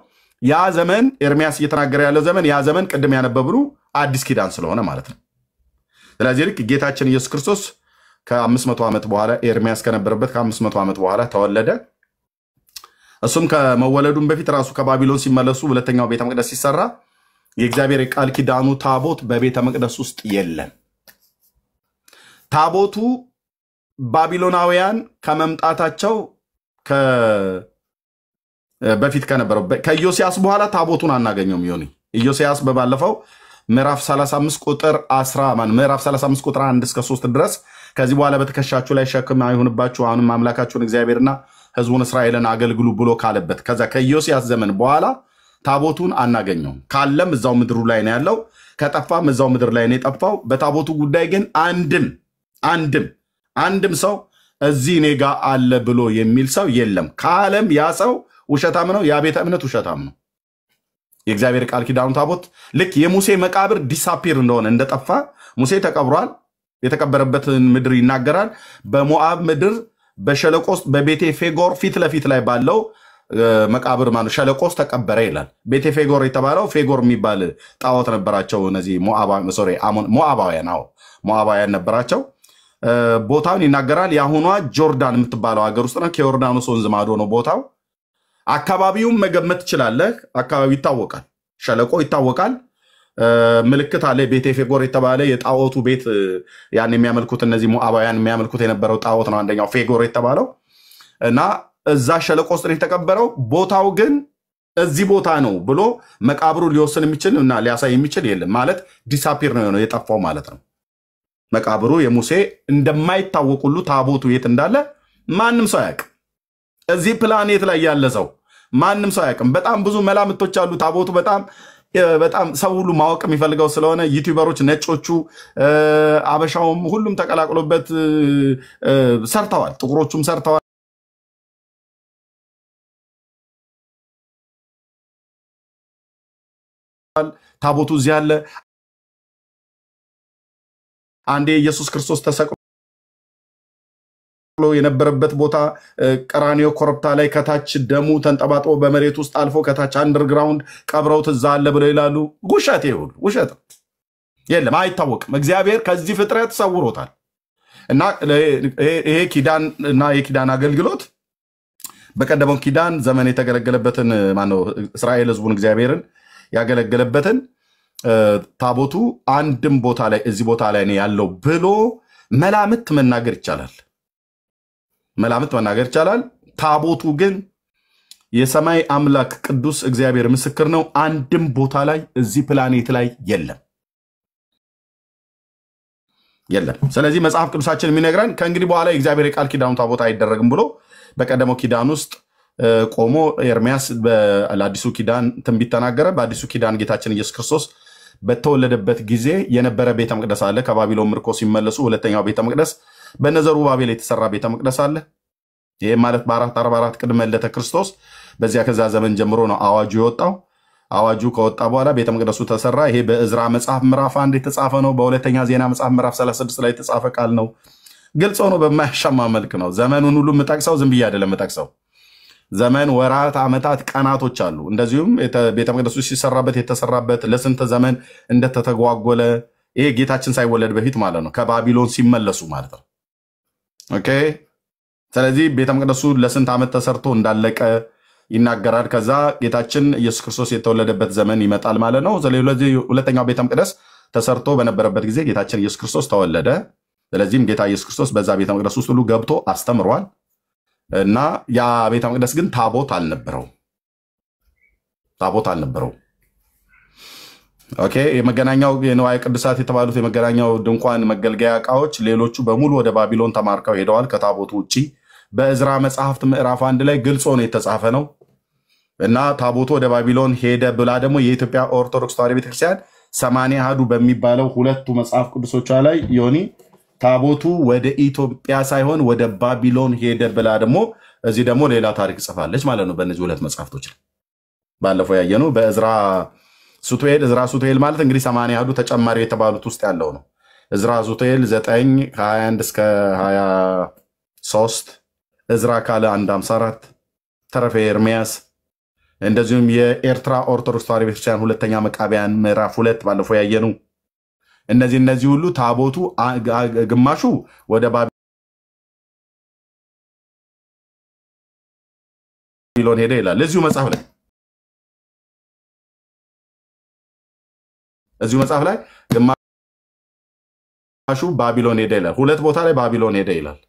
ያ ዘመን ኤርሚያስ እየተናገረ ያለው ዘመን ያ ዘመን ቅድም ያነበብሩ አዲስ ኪዳን ስለሆነ ማለት ነው። ስለዚህ ልክ ጌታችን ኢየሱስ ክርስቶስ ከ500 ዓመት በኋላ ኤርሚያስ ከነበረበት ከ500 ዓመት በኋላ ተወለደ። እሱም ከመወለዱም በፊት ራሱ ከባቢሎን ሲመለሱ ሁለተኛው ቤተ መቅደስ ሲሰራ የእግዚአብሔር የቃል ኪዳኑ ታቦት በቤተ መቅደስ ውስጥ የለም። ታቦቱ ባቢሎናውያን ከመምጣታቸው በፊት ከነበረው ከኢዮስያስ በኋላ ታቦቱን አናገኘውም። ይሁን ኢዮስያስ በባለፈው ምዕራፍ 35 ቁጥር 10 ምዕራፍ 35 ቁጥር 1 እስከ 3 ድረስ ከዚህ በኋላ በትከሻችሁ ላይ ሸክም አይሁንባችሁ አሁንም አምላካችሁን እግዚአብሔርና ሕዝቡን እስራኤልን አገልግሉ ብሎ ካለበት ከዛ ከኢዮስያስ ዘመን በኋላ ታቦቱን አናገኘውም። ካለም እዛው ምድሩ ላይ ነው ያለው፣ ከጠፋም እዛው ምድር ላይ ነው የጠፋው። በታቦቱ ጉዳይ ግን አንድም ሰው እዚህ እኔ ጋር አለ ብሎ የሚል ሰው የለም። ካለም ያ ሰው ውሸታም ነው፣ ያ ቤተ እምነት ውሸታም ነው። የእግዚአብሔር ቃል ኪዳኑ ታቦት ልክ የሙሴ መቃብር ዲሳፒር እንደሆነ እንደጠፋ ሙሴ ተቀብሯል። የተቀበረበትን ምድር ይናገራል። በሞዓብ ምድር በሸለቆስ በቤቴ ፌጎር ፊት ለፊት ላይ ባለው መቃብር ማለት ሸለቆስ ተቀበረ ይላል። ቤቴ ፌጎር የተባለው ፌጎር የሚባል ጣዖት ነበራቸው። እነዚህ ሞዓባውያን ነበራቸው። ቦታውን ይናገራል። የአሁኗ ጆርዳን የምትባለው ሀገር ውስጥ ነው። ከዮርዳኖስ ወንዝ ማዶ ነው ቦታው። አካባቢውን መገመት ትችላለህ። አካባቢው ይታወቃል። ሸለቆ ይታወቃል። ምልክት አለ። ቤቴ ፌጎር የተባለ የጣዖቱ ቤት ያን የሚያመልኩት እነዚህ ሞዓባውያን የሚያመልኩት የነበረው ጣዖት ነው አንደኛው ፌጎር የተባለው እና እዛ ሸለቆ ውስጥ የተቀበረው። ቦታው ግን እዚህ ቦታ ነው ብሎ መቃብሩ ሊወስን የሚችል እና ሊያሳይ የሚችል የለም። ማለት ዲሳፒር ነው የሆነው የጠፋው ማለት ነው። መቃብሩ የሙሴ እንደማይታወቅ ሁሉ ታቦቱ የት እንዳለ ማንም ሰው አያውቅም። እዚህ ፕላኔት ላይ ያለ ሰው ማንም ሰው አያውቅም። በጣም ብዙ መላምቶች አሉ። ታቦቱ በጣም ሰው ሁሉ ማወቅ የሚፈልገው ስለሆነ ዩቲዩበሮች፣ ነጮቹ፣ አበሻውም ሁሉም ተቀላቅሎበት ሰርተዋል። ጥቁሮቹም ሰርተዋል። ታቦቱ እዚህ ያለ አንዴ ኢየሱስ ክርስቶስ ተሰቅሎ የነበረበት ቦታ ቀራኒዮ ኮረብታ ላይ ከታች ደሙ ተንጠባጥቦ በመሬት ውስጥ አልፎ ከታች አንደርግራውንድ ቀብረውት እዛ አለ ብለው ይላሉ። ውሸት ይሁን ውሸት የለም፣ አይታወቅም። እግዚአብሔር ከዚህ ፍጥረት ሰውሮታል። እና ይሄ ኪዳን እና የኪዳን አገልግሎት በቀደመው ኪዳን ዘመን የተገለገለበትን ማነው እስራኤል ሕዝቡን እግዚአብሔርን ያገለገለበትን ታቦቱ አንድም ቦታ ላይ እዚህ ቦታ ላይ ነው ያለው ብሎ መላምት መናገር ይቻላል። ታቦቱ ግን የሰማይ አምላክ ቅዱስ እግዚአብሔር ምስክር ነው፣ አንድም ቦታ ላይ እዚህ ፕላኔት ላይ የለም። ስለዚህ መጽሐፍ ቅዱሳችን የሚነግረን ከእንግዲህ በኋላ የእግዚአብሔር የቃል ኪዳኑ ታቦት አይደረግም ብሎ በቀደመው ኪዳን ውስጥ ቆሞ ኤርሚያስ ለአዲሱ ኪዳን ትንቢት ተናገረ። በአዲሱ ኪዳን ጌታችን ኢየሱስ ክርስቶስ በተወለደበት ጊዜ የነበረ ቤተ መቅደስ አለ። ከባቢሎን ምርኮ ሲመለሱ ሁለተኛው ቤተ መቅደስ በዘሩባቤል የተሰራ ቤተ መቅደስ አለ። ይሄ ማለት በ444 ቅድመ ልደተ ክርስቶስ በዚያ ከዛ ዘመን ጀምሮ ነው አዋጁ የወጣው። አዋጁ ከወጣ በኋላ ቤተ መቅደሱ ተሰራ። ይሄ በእዝራ መጽሐፍ ምዕራፍ 1 የተጻፈ ነው። በሁለተኛ ዜና መጽሐፍ ምዕራፍ 36 ላይ የተጻፈ ቃል ነው። ግልጽ ሆኖ በማያሻማ መልክ ነው። ዘመኑን ሁሉ የምጠቅሰው ዝም ብዬ አይደለም የምጠቅሰው። ዘመን፣ ወራት፣ ዓመታት፣ ቀናቶች አሉ። እንደዚሁም ቤተ መቅደሱ ሲሰራበት የተሰራበት ለስንት ዘመን እንደተተጓጎለ ይሄ ጌታችን ሳይወለድ በፊት ማለት ነው፣ ከባቢሎን ሲመለሱ ማለት ነው። ኦኬ። ስለዚህ ቤተ መቅደሱ ለስንት ዓመት ተሰርቶ እንዳለቀ ይናገራል። ከዛ ጌታችን ኢየሱስ ክርስቶስ የተወለደበት ዘመን ይመጣል ማለት ነው። ስለዚህ ሁለተኛው ቤተ መቅደስ ተሰርቶ በነበረበት ጊዜ ጌታችን ኢየሱስ ክርስቶስ ተወለደ። ስለዚህም ጌታ ኢየሱስ ክርስቶስ በዛ ቤተ መቅደስ ውስጥ ሁሉ ገብቶ አስተምሯል። እና ያ ቤተ መቅደስ ግን ታቦት አልነበረው። ኦኬ። የመገናኛው የንዋየ ቅዱሳት የተባሉት የመገናኛው ድንኳን መገልገያ ዕቃዎች ሌሎቹ በሙሉ ወደ ባቢሎን ተማርከው ሄደዋል ከታቦቱ ውጪ። በእዝራ መጽሐፍት ምዕራፍ 1 ላይ ግልጽ ሆኖ የተጻፈ ነው። እና ታቦቱ ወደ ባቢሎን ሄደ ብላ ደግሞ የኢትዮጵያ ኦርቶዶክስ ተዋሕዶ ቤተክርስቲያን 80 አሐዱ በሚባለው ሁለቱ መጽሐፍ ቅዱሶቿ ላይ ዮኒ ታቦቱ ወደ ኢትዮጵያ ሳይሆን ወደ ባቢሎን ሄደ ብላ ደግሞ እዚህ ደግሞ ሌላ ታሪክ ጽፋለች ማለት ነው። በእነዚህ ሁለት መጽሐፍቶች ላይ ባለፈው ያየነው በእዝራ ሱቱኤል ማለት እንግዲህ 80 አሐዱ ተጨማሪ የተባሉት ውስጥ ያለው ነው። እዝራ ሱቱኤል 9 21 እስከ 23፣ እዝራ ካለ 154፣ ተረፈ ኤርሚያስ፣ እንደዚሁም የኤርትራ ኦርቶዶክስ ተዋሕዶ ቤተክርስቲያን ሁለተኛ መቃቢያን ምዕራፍ 2 ባለፈው ያየነው። እነዚህ ሁሉ ታቦቱ ግማሹ ወደ ባቢሎን ሄደ ይላል እዚሁ መጽሐፍ ላይ ግማሹ ባቢሎን ሄደ ይላል። ሁለት ቦታ ላይ ባቢሎን ሄደ ይላል።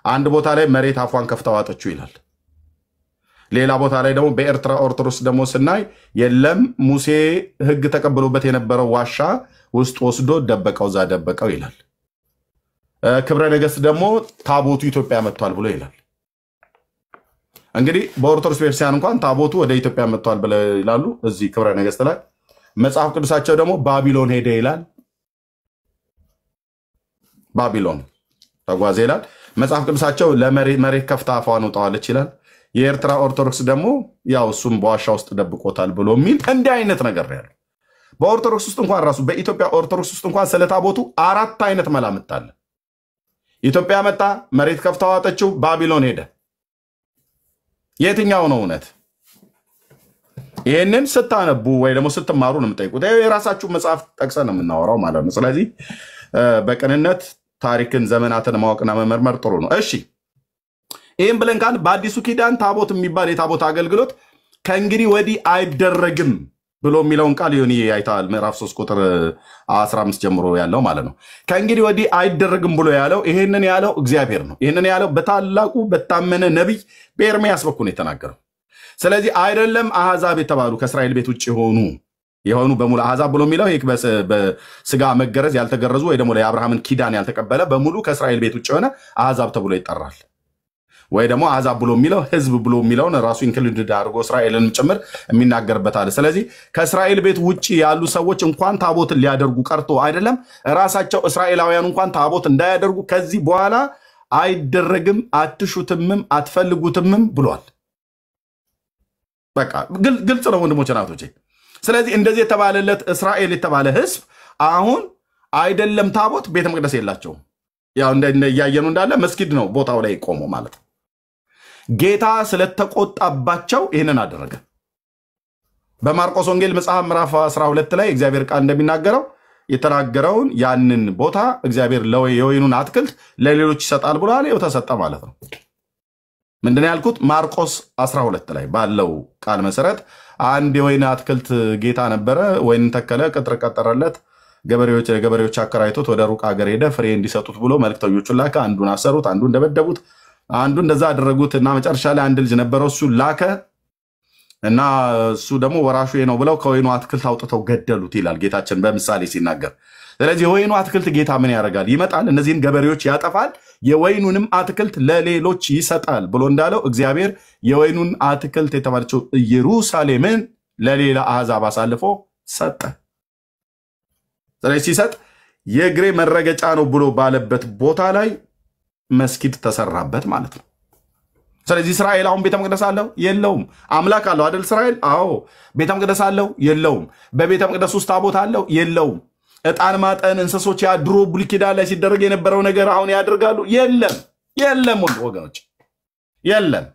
አንድ ቦታ ላይ መሬት አፏን ከፍታ ዋጠችው ይላል። ሌላ ቦታ ላይ ደግሞ በኤርትራ ኦርቶዶክስ ደግሞ ስናይ የለም ሙሴ ሕግ ተቀብሎበት የነበረው ዋሻ ውስጥ ወስዶ ደበቀው፣ እዛ ደበቀው ይላል። ክብረ ነገሥት ደግሞ ታቦቱ ኢትዮጵያ መጥቷል ብሎ ይላል። እንግዲህ በኦርቶዶክስ ቤተክርስቲያን እንኳን ታቦቱ ወደ ኢትዮጵያ መጥቷል ብለው ይላሉ። እዚህ ክብረ ነገሥት ላይ መጽሐፍ ቅዱሳቸው ደግሞ ባቢሎን ሄደ ይላል። ባቢሎን ተጓዘ ይላል መጽሐፍ ቅዱሳቸው። ለመሬት ከፍታ አፏን ወጣዋለች ይላል። የኤርትራ ኦርቶዶክስ ደግሞ ያው እሱም በዋሻ ውስጥ ደብቆታል ብሎ የሚል እንዲህ አይነት ነገር ነው ያለው። በኦርቶዶክስ ውስጥ እንኳን ራሱ በኢትዮጵያ ኦርቶዶክስ ውስጥ እንኳን ስለ ታቦቱ 4 አይነት መላምት አለ። ኢትዮጵያ መጣ፣ መሬት ከፍታ ዋጠችው፣ ባቢሎን ሄደ። የትኛው ነው እውነት? ይህንን ስታነቡ ወይ ደግሞ ስትማሩ ነው የምጠይቁት። የራሳችሁ መጽሐፍ ጠቅሰን ነው የምናወራው ማለት ነው። ስለዚህ በቅንነት ታሪክን ዘመናትን ማወቅና መመርመር ጥሩ ነው። እሺ ይህም ብለን ካል በአዲሱ ኪዳን ታቦት የሚባል የታቦት አገልግሎት ከእንግዲህ ወዲህ አይደረግም ብሎ የሚለውን ቃል ዮኒ አይተሃል። ምዕራፍ 3 ቁጥር 15 ጀምሮ ያለው ማለት ነው። ከእንግዲህ ወዲህ አይደረግም ብሎ ያለው ይህንን ያለው እግዚአብሔር ነው። ይህንን ያለው በታላቁ በታመነ ነቢይ በኤርምያስ በኩል ነው የተናገረው። ስለዚህ አይደለም አሕዛብ የተባሉ ከእስራኤል ቤት ውጭ የሆኑ በሙሉ አሕዛብ ብሎ የሚለው ይህ በስጋ መገረዝ ያልተገረዙ ወይ ደግሞ የአብርሃምን ኪዳን ያልተቀበለ በሙሉ ከእስራኤል ቤት ውጭ የሆነ አሕዛብ ተብሎ ይጠራል። ወይ ደግሞ አሕዛብ ብሎ የሚለው ህዝብ ብሎ የሚለውን ራሱ ኢንክሉድድ አድርጎ እስራኤልን ጭምር የሚናገርበታል። ስለዚህ ከእስራኤል ቤት ውጭ ያሉ ሰዎች እንኳን ታቦትን ሊያደርጉ ቀርቶ አይደለም ራሳቸው እስራኤላውያን እንኳን ታቦት እንዳያደርጉ ከዚህ በኋላ አይደረግም፣ አትሹትምም፣ አትፈልጉትምም ብሏል። በቃ ግልጽ ነው ወንድሞች ናቶቼ። ስለዚህ እንደዚህ የተባለለት እስራኤል የተባለ ህዝብ አሁን አይደለም ታቦት ቤተ መቅደስ የላቸውም። ያው እያየኑ እንዳለ መስጊድ ነው ቦታው ላይ ቆሞ ማለት ነው። ጌታ ስለተቆጣባቸው ይህንን አደረገ። በማርቆስ ወንጌል መጽሐፍ ምዕራፍ 12 ላይ እግዚአብሔር ቃል እንደሚናገረው የተናገረውን ያንን ቦታ እግዚአብሔር የወይኑን አትክልት ለሌሎች ይሰጣል ብሏል። ይኸው ተሰጠ ማለት ነው። ምንድን ያልኩት ማርቆስ 12 ላይ ባለው ቃል መሰረት አንድ የወይን አትክልት ጌታ ነበረ። ወይን ተከለ፣ ቅጥር ቀጠረለት፣ ገበሬዎች አከራይቶት ወደ ሩቅ ሀገር ሄደ፣ ፍሬ እንዲሰጡት ብሎ መልክተኞቹን ላከ። አንዱን አሰሩት፣ አንዱን ደበደቡት፣ አንዱ እንደዛ አደረጉት እና መጨረሻ ላይ አንድ ልጅ ነበረው፣ እሱ ላከ እና እሱ ደግሞ ወራሹ ነው ብለው ከወይኑ አትክልት አውጥተው ገደሉት ይላል ጌታችን በምሳሌ ሲናገር። ስለዚህ የወይኑ አትክልት ጌታ ምን ያደርጋል? ይመጣል፣ እነዚህን ገበሬዎች ያጠፋል፣ የወይኑንም አትክልት ለሌሎች ይሰጣል ብሎ እንዳለው እግዚአብሔር የወይኑን አትክልት የተባለችው ኢየሩሳሌምን ለሌላ አሕዛብ አሳልፎ ሰጠ። ስለዚህ ሲሰጥ የእግሬ መረገጫ ነው ብሎ ባለበት ቦታ ላይ መስጊድ ተሰራበት ማለት ነው። ስለዚህ እስራኤል አሁን ቤተ መቅደስ አለው የለውም? አምላክ አለው አይደል እስራኤል? አዎ። ቤተ መቅደስ አለው የለውም? በቤተ መቅደስ ውስጥ ታቦት አለው የለውም? ዕጣን ማጠን እንስሶች ያ ድሮ ብሉይ ኪዳን ላይ ሲደረግ የነበረው ነገር አሁን ያደርጋሉ? የለም፣ የለም ወገኖች፣ የለም፣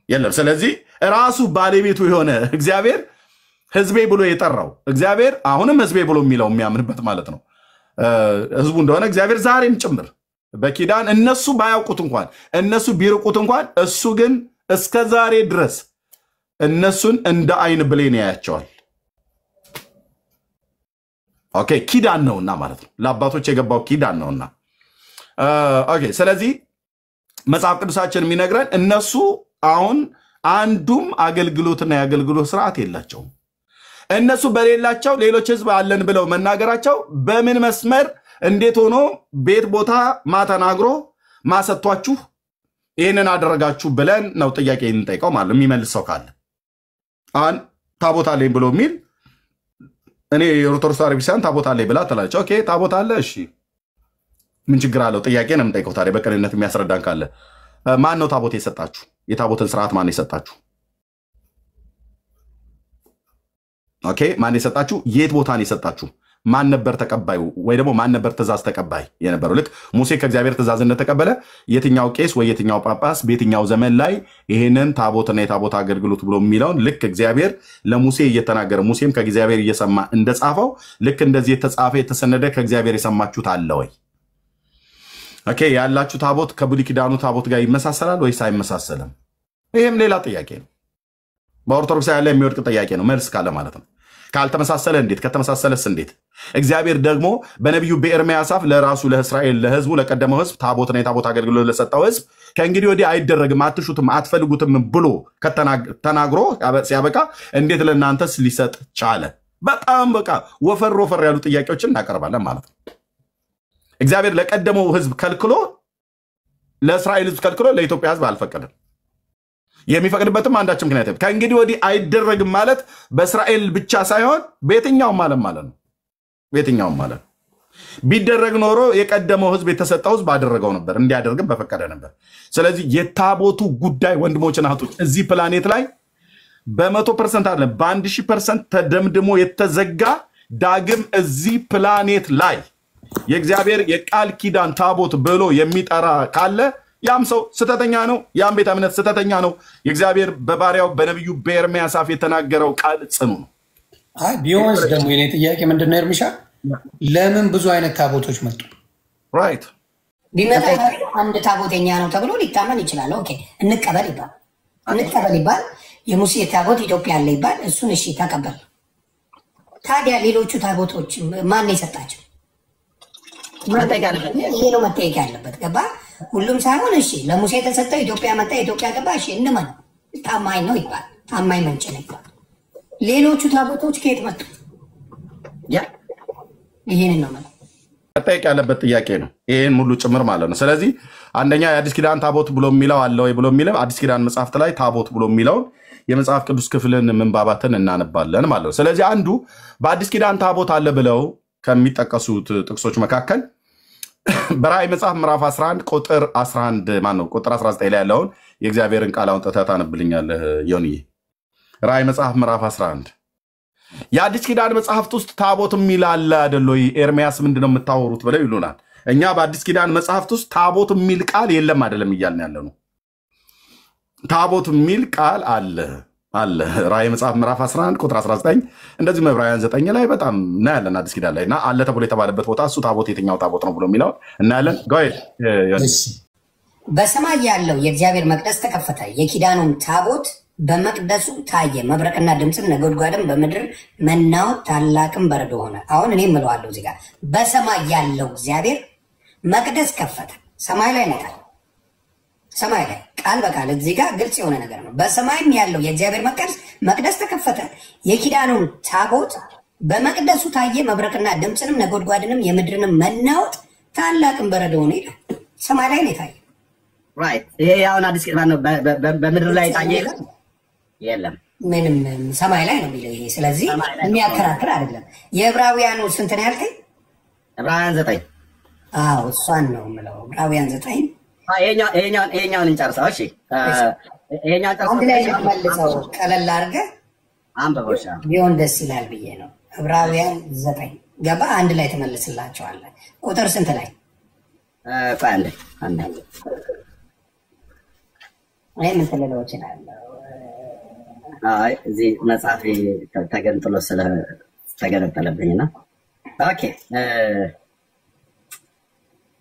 የለም። ስለዚህ ራሱ ባለቤቱ የሆነ እግዚአብሔር ህዝቤ ብሎ የጠራው እግዚአብሔር አሁንም ህዝቤ ብሎ የሚለው የሚያምንበት ማለት ነው ህዝቡ እንደሆነ እግዚአብሔር ዛሬም ጭምር በኪዳን እነሱ ባያውቁት እንኳን እነሱ ቢርቁት እንኳን እሱ ግን እስከ ዛሬ ድረስ እነሱን እንደ አይን ብሌን ያያቸዋል። ኦኬ፣ ኪዳን ነውና ማለት ነው። ለአባቶች የገባው ኪዳን ነውና። ኦኬ፣ ስለዚህ መጽሐፍ ቅዱሳችን የሚነግረን እነሱ አሁን አንዱም አገልግሎትና የአገልግሎት ስርዓት የላቸውም። እነሱ በሌላቸው ሌሎች ህዝብ አለን ብለው መናገራቸው በምን መስመር እንዴት ሆኖ ቤት ቦታ ማተናግሮ ማሰጥቷችሁ ይህንን አደረጋችሁ ብለን ነው ጥያቄ እንጠይቀው ማለት የሚመልስ ሰው ካለ አሁን ታቦት አለኝ ብሎ የሚል እኔ የኦርቶዶክስ ቤተክርስቲያን ታቦት አለኝ ብላ ትላለች። ኦኬ ታቦት አለ፣ እሺ ምን ችግር አለው? ጥያቄ ነው የምጠይቀው። ታዲያ በቅንነት የሚያስረዳን ካለ ማን ነው ታቦት የሰጣችሁ? የታቦትን ስርዓት ማን የሰጣችሁ? ኦኬ ማን የሰጣችሁ? የት ቦታ ነው የሰጣችሁ? ማን ነበር ተቀባዩ? ወይ ደግሞ ማን ነበር ትእዛዝ ተቀባይ የነበረው? ልክ ሙሴ ከእግዚአብሔር ትእዛዝ እንደተቀበለ የትኛው ቄስ ወይ የትኛው ጳጳስ በየትኛው ዘመን ላይ ይህንን ታቦትና የታቦት አገልግሎት ብሎ የሚለውን ልክ እግዚአብሔር ለሙሴ እየተናገረ ሙሴም ከእግዚአብሔር እየሰማ እንደጻፈው ልክ እንደዚህ የተጻፈ የተሰነደ ከእግዚአብሔር የሰማችሁት አለ ወይ? ኦኬ ያላችሁ ታቦት ከብሉይ ኪዳኑ ታቦት ጋር ይመሳሰላል ወይስ አይመሳሰልም? ይህም ሌላ ጥያቄ ነው። በኦርቶዶክስ ላይ የሚወድቅ ጥያቄ ነው፣ መልስ ካለ ማለት ነው። ካልተመሳሰለ እንዴት? ከተመሳሰለስ እንዴት? እግዚአብሔር ደግሞ በነቢዩ በኤርምያስ አፍ ለራሱ ለእስራኤል ለህዝቡ ለቀደመው ህዝብ ታቦትና የታቦት አገልግሎት ለሰጠው ህዝብ ከእንግዲህ ወዲህ አይደረግም፣ አትሹትም፣ አትፈልጉትም ብሎ ተናግሮ ሲያበቃ እንዴት ለእናንተስ ሊሰጥ ቻለ? በጣም በቃ ወፈር ወፈር ያሉ ጥያቄዎችን እናቀርባለን ማለት ነው። እግዚአብሔር ለቀደመው ህዝብ ከልክሎ ለእስራኤል ህዝብ ከልክሎ ለኢትዮጵያ ህዝብ አልፈቀደም። የሚፈቅድበትም አንዳች ምክንያት ከእንግዲህ ወዲህ አይደረግም ማለት በእስራኤል ብቻ ሳይሆን በየትኛውም ዓለም ማለት ነው። በየትኛውም ማለት ቢደረግ ኖሮ የቀደመው ህዝብ የተሰጠው ህዝብ ባደረገው ነበር፣ እንዲያደርግም በፈቀደ ነበር። ስለዚህ የታቦቱ ጉዳይ ወንድሞችና እህቶች እዚህ ፕላኔት ላይ በ100% አይደለም በ1000% ተደምድሞ የተዘጋ ዳግም እዚህ ፕላኔት ላይ የእግዚአብሔር የቃል ኪዳን ታቦት ብሎ የሚጠራ ካለ ያም ሰው ስተተኛ ነው። ያም ቤተ እምነት ስተተኛ ነው። የእግዚአብሔር በባሪያው በነቢዩ በኤርምያስ አፍ የተናገረው ቃል ጽኑ ነው። አይ ቢሆንስ ደግሞ የኔ ጥያቄ ምንድነው ኤርሚሻ ለምን ብዙ አይነት ታቦቶች መጡ? ራይት ቢመጣ አንድ ታቦተኛ ነው ተብሎ ሊታመን ይችላል። ኦኬ እንቀበል ይባል የሙሴ ታቦት ኢትዮጵያ አለ ይባል፣ እሱን እሺ ተቀበል። ታዲያ ሌሎቹ ታቦቶች ማን የሰጣቸው? ይሄ ነው መጠየቅ ያለበት። ገባ? ሁሉም ሳይሆን እሺ ለሙሴ የተሰጠው ኢትዮጵያ መጣ፣ ኢትዮጵያ ገባ፣ እሺ እንመን ታማኝ ነው ይባል፣ ታማኝ ምንጭ ነው ይባል። ሌሎቹ ታቦቶች ከየት መጡ? ይሄን ነው ማለት መጠየቅ ያለበት ጥያቄ ነው። ይሄን ሙሉ ጭምር ማለት ነው። ስለዚህ አንደኛ የአዲስ ኪዳን ታቦት ብሎ የሚለው አለ ወይ ብሎ የሚለው አዲስ ኪዳን መጽሐፍት ላይ ታቦት ብሎ የሚለውን የመጽሐፍ ቅዱስ ክፍልን ምንባባትን እናነባለን ማለት ነው። ስለዚህ አንዱ በአዲስ ኪዳን ታቦት አለ ብለው ከሚጠቀሱት ጥቅሶች መካከል በራእይ መጽሐፍ ምዕራፍ 11 ቁጥር 11 ማነው ቁጥር 19 ላይ ያለውን የእግዚአብሔርን ቃል አውጥተህ ታነብልኛለህ ዮኒዬ። ራእይ መጽሐፍ ምዕራፍ 11 የአዲስ ኪዳን መጽሐፍት ውስጥ ታቦት የሚል አለ አይደል ወይ? ኤርምያስ ምንድነው የምታወሩት ብለው ይሉናል። እኛ በአዲስ ኪዳን መጽሐፍት ውስጥ ታቦት የሚል ቃል የለም አይደለም እያልን ያለ ነው። ታቦት የሚል ቃል አለ። ራእይ መጽሐፍ ምዕራፍ 11 ቁጥር 19 እንደዚህ ዕብራውያን 9 ላይ በጣም እናያለን። አዲስ ኪዳን ላይ እና አለ ተብሎ የተባለበት ቦታ እሱ ታቦት የትኛው ታቦት ነው ብሎ የሚለው እናያለን። በሰማይ ያለው የእግዚአብሔር መቅደስ ተከፈተ፣ የኪዳኑም ታቦት በመቅደሱ ታየ። መብረቅና ድምፅም ነጎድጓድም በምድር መናወጥ ታላቅም በረዶ ሆነ። አሁን እኔ እምለዋለሁ እዚህ ጋር በሰማይ ያለው እግዚአብሔር መቅደስ ከፈተ። ሰማይ ላይ ነው፣ ሰማይ ላይ ቃል በቃል እዚህ ጋር ግልጽ የሆነ ነገር ነው። በሰማይም ያለው የእግዚአብሔር መቅደስ ተከፈተ፣ የኪዳኑን ታቦት በመቅደሱ ታየ። መብረቅና ድምፅንም ነጎድጓድንም የምድርንም መናወጥ ታላቅም በረዶ ሆነ ይላል። ሰማይ ላይ ነው የታየ። ራይት። ይሄ አሁን አዲስ ኪዳን ነው። በምድር ላይ ታየ ይላል የለም፣ ምንም ሰማይ ላይ ነው የሚለው ይሄ። ስለዚህ የሚያከራክር አይደለም። የዕብራውያኑ ስንት ነው ያልከኝ? ዕብራውያን 9። አዎ እሷን ነው የምለው። ዕብራውያን 9 ይሄኛውን እንጨርሰው። እሺ ይሄኛውን ጨርሰው አንድ ላይ መልሰው ቀለል አድርገህ አንብበው ቢሆን ደስ ይላል ብዬ ነው። ዕብራውያን 9 ገባ፣ አንድ ላይ ተመልስላቸዋለህ። ቁጥር ስንት ላይ? አንድ እኔ ምን ትልለው እችላለሁ? አይ እዚህ መጽሐፍ ተገንጥሎ ስለተገነጠለብኝና ኦኬ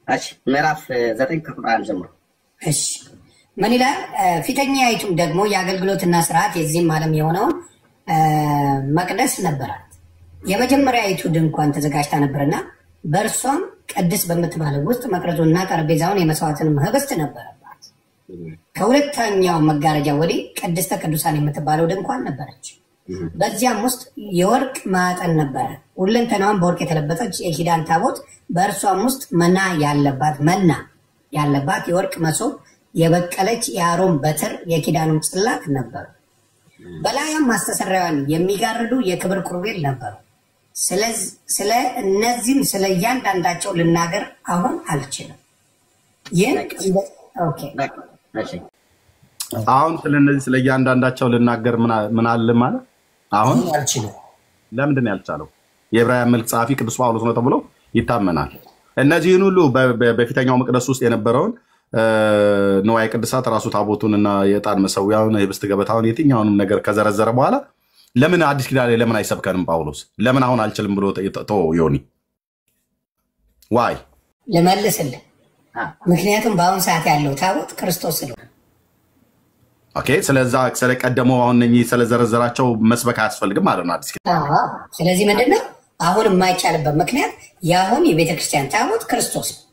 እሺ ምዕራፍ 9 ከቁጥር 1 ጀምሮ እሺ ምን ይላል? ፊተኛይቱም ደግሞ የአገልግሎትና ስርዓት የዚህም ዓለም የሆነውን መቅደስ ነበራት። የመጀመሪያይቱ ድንኳን ተዘጋጅታ ነበርና በእርሷም ቅድስ በምትባለው ውስጥ መቅረዙና ጠረጴዛውን የመስዋዕትንም ህብስት ነበረባት። ከሁለተኛው መጋረጃ ወዲህ ቅድስተ ቅዱሳን የምትባለው ድንኳን ነበረች። በዚያም ውስጥ የወርቅ ማዕጠን ነበረ። ሁለንተናዋን በወርቅ የተለበጠች የኪዳን ታቦት፣ በእርሷም ውስጥ መና ያለባት የወርቅ መሶብ፣ የበቀለች የአሮን በትር፣ የኪዳኑም ጽላት ነበሩ። በላያም ማስተሰሪያዋን የሚጋርዱ የክብር ኪሩቤል ነበሩ። ስለ እነዚህም ስለ እያንዳንዳቸው ልናገር አሁን አልችልም። አሁን ስለ እነዚህ ስለ እያንዳንዳቸው ልናገር ምን አለ ማለት አሁን አልችልም። ለምንድን ነው ያልቻለው? የዕብራውያን መልእክት ጸሐፊ ቅዱስ ጳውሎስ ነው ተብሎ ይታመናል። እነዚህን ሁሉ በፊተኛው መቅደስ ውስጥ የነበረውን ንዋየ ቅድሳት ራሱ ታቦቱንና የዕጣን መሰዊያውን የህብስት ገበታውን የትኛውንም ነገር ከዘረዘረ በኋላ ለምን አዲስ ኪዳን ላይ ለምን አይሰብከንም ጳውሎስ? ለምን አሁን አልችልም ብሎ ዮኒ ዋይ ልመልስልህ። ምክንያቱም በአሁን ሰዓት ያለው ታቦት ክርስቶስ ስለሆነ ኦኬ ስለዛ ስለቀደመው አሁን እነኚህ ስለዘረዘራቸው መስበክ አያስፈልግም ማለት ነው አዲስ ኪዳን። ስለዚህ ምንድነው አሁን የማይቻልበት ምክንያት ያሁን የቤተክርስቲያን ታቦት ክርስቶስ ነው።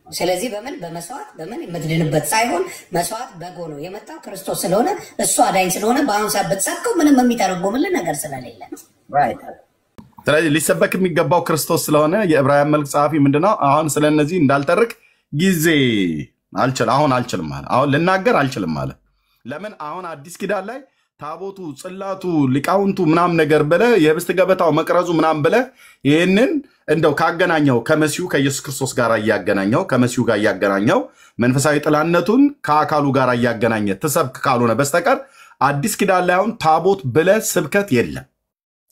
ስለዚህ በምን በመስዋዕት በምን የምትድንበት ሳይሆን መስዋዕት በጎ ነው የመጣው ክርስቶስ ስለሆነ እሱ አዳኝ ስለሆነ በአሁን ሰዓት ብትሰብከው ምንም የሚተረጎምልን ነገር ስለሌለ ነው። ስለዚህ ሊሰበክ የሚገባው ክርስቶስ ስለሆነ የዕብራውያን መልእክት ጸሐፊ ምንድነው አሁን ስለነዚህ እንዳልተርክ ጊዜ አሁን አልችልም ማለት አሁን ልናገር አልችልም ማለት ለምን አሁን አዲስ ኪዳን ላይ ታቦቱ ጽላቱ ሊቃውንቱ ምናም ነገር ብለ የህብስት ገበታው መቅረዙ ምናም ብለ ይሄንን እንደው ካገናኘው ከመሲሁ ከኢየሱስ ክርስቶስ ጋር ያገናኘው ከመሲሁ ጋር ያገናኘው መንፈሳዊ ጥላነቱን ከአካሉ ጋር ያገናኘ ተሰብክ ካልሆነ በስተቀር አዲስ ኪዳን ላይ አሁን ታቦት ብለ ስብከት የለም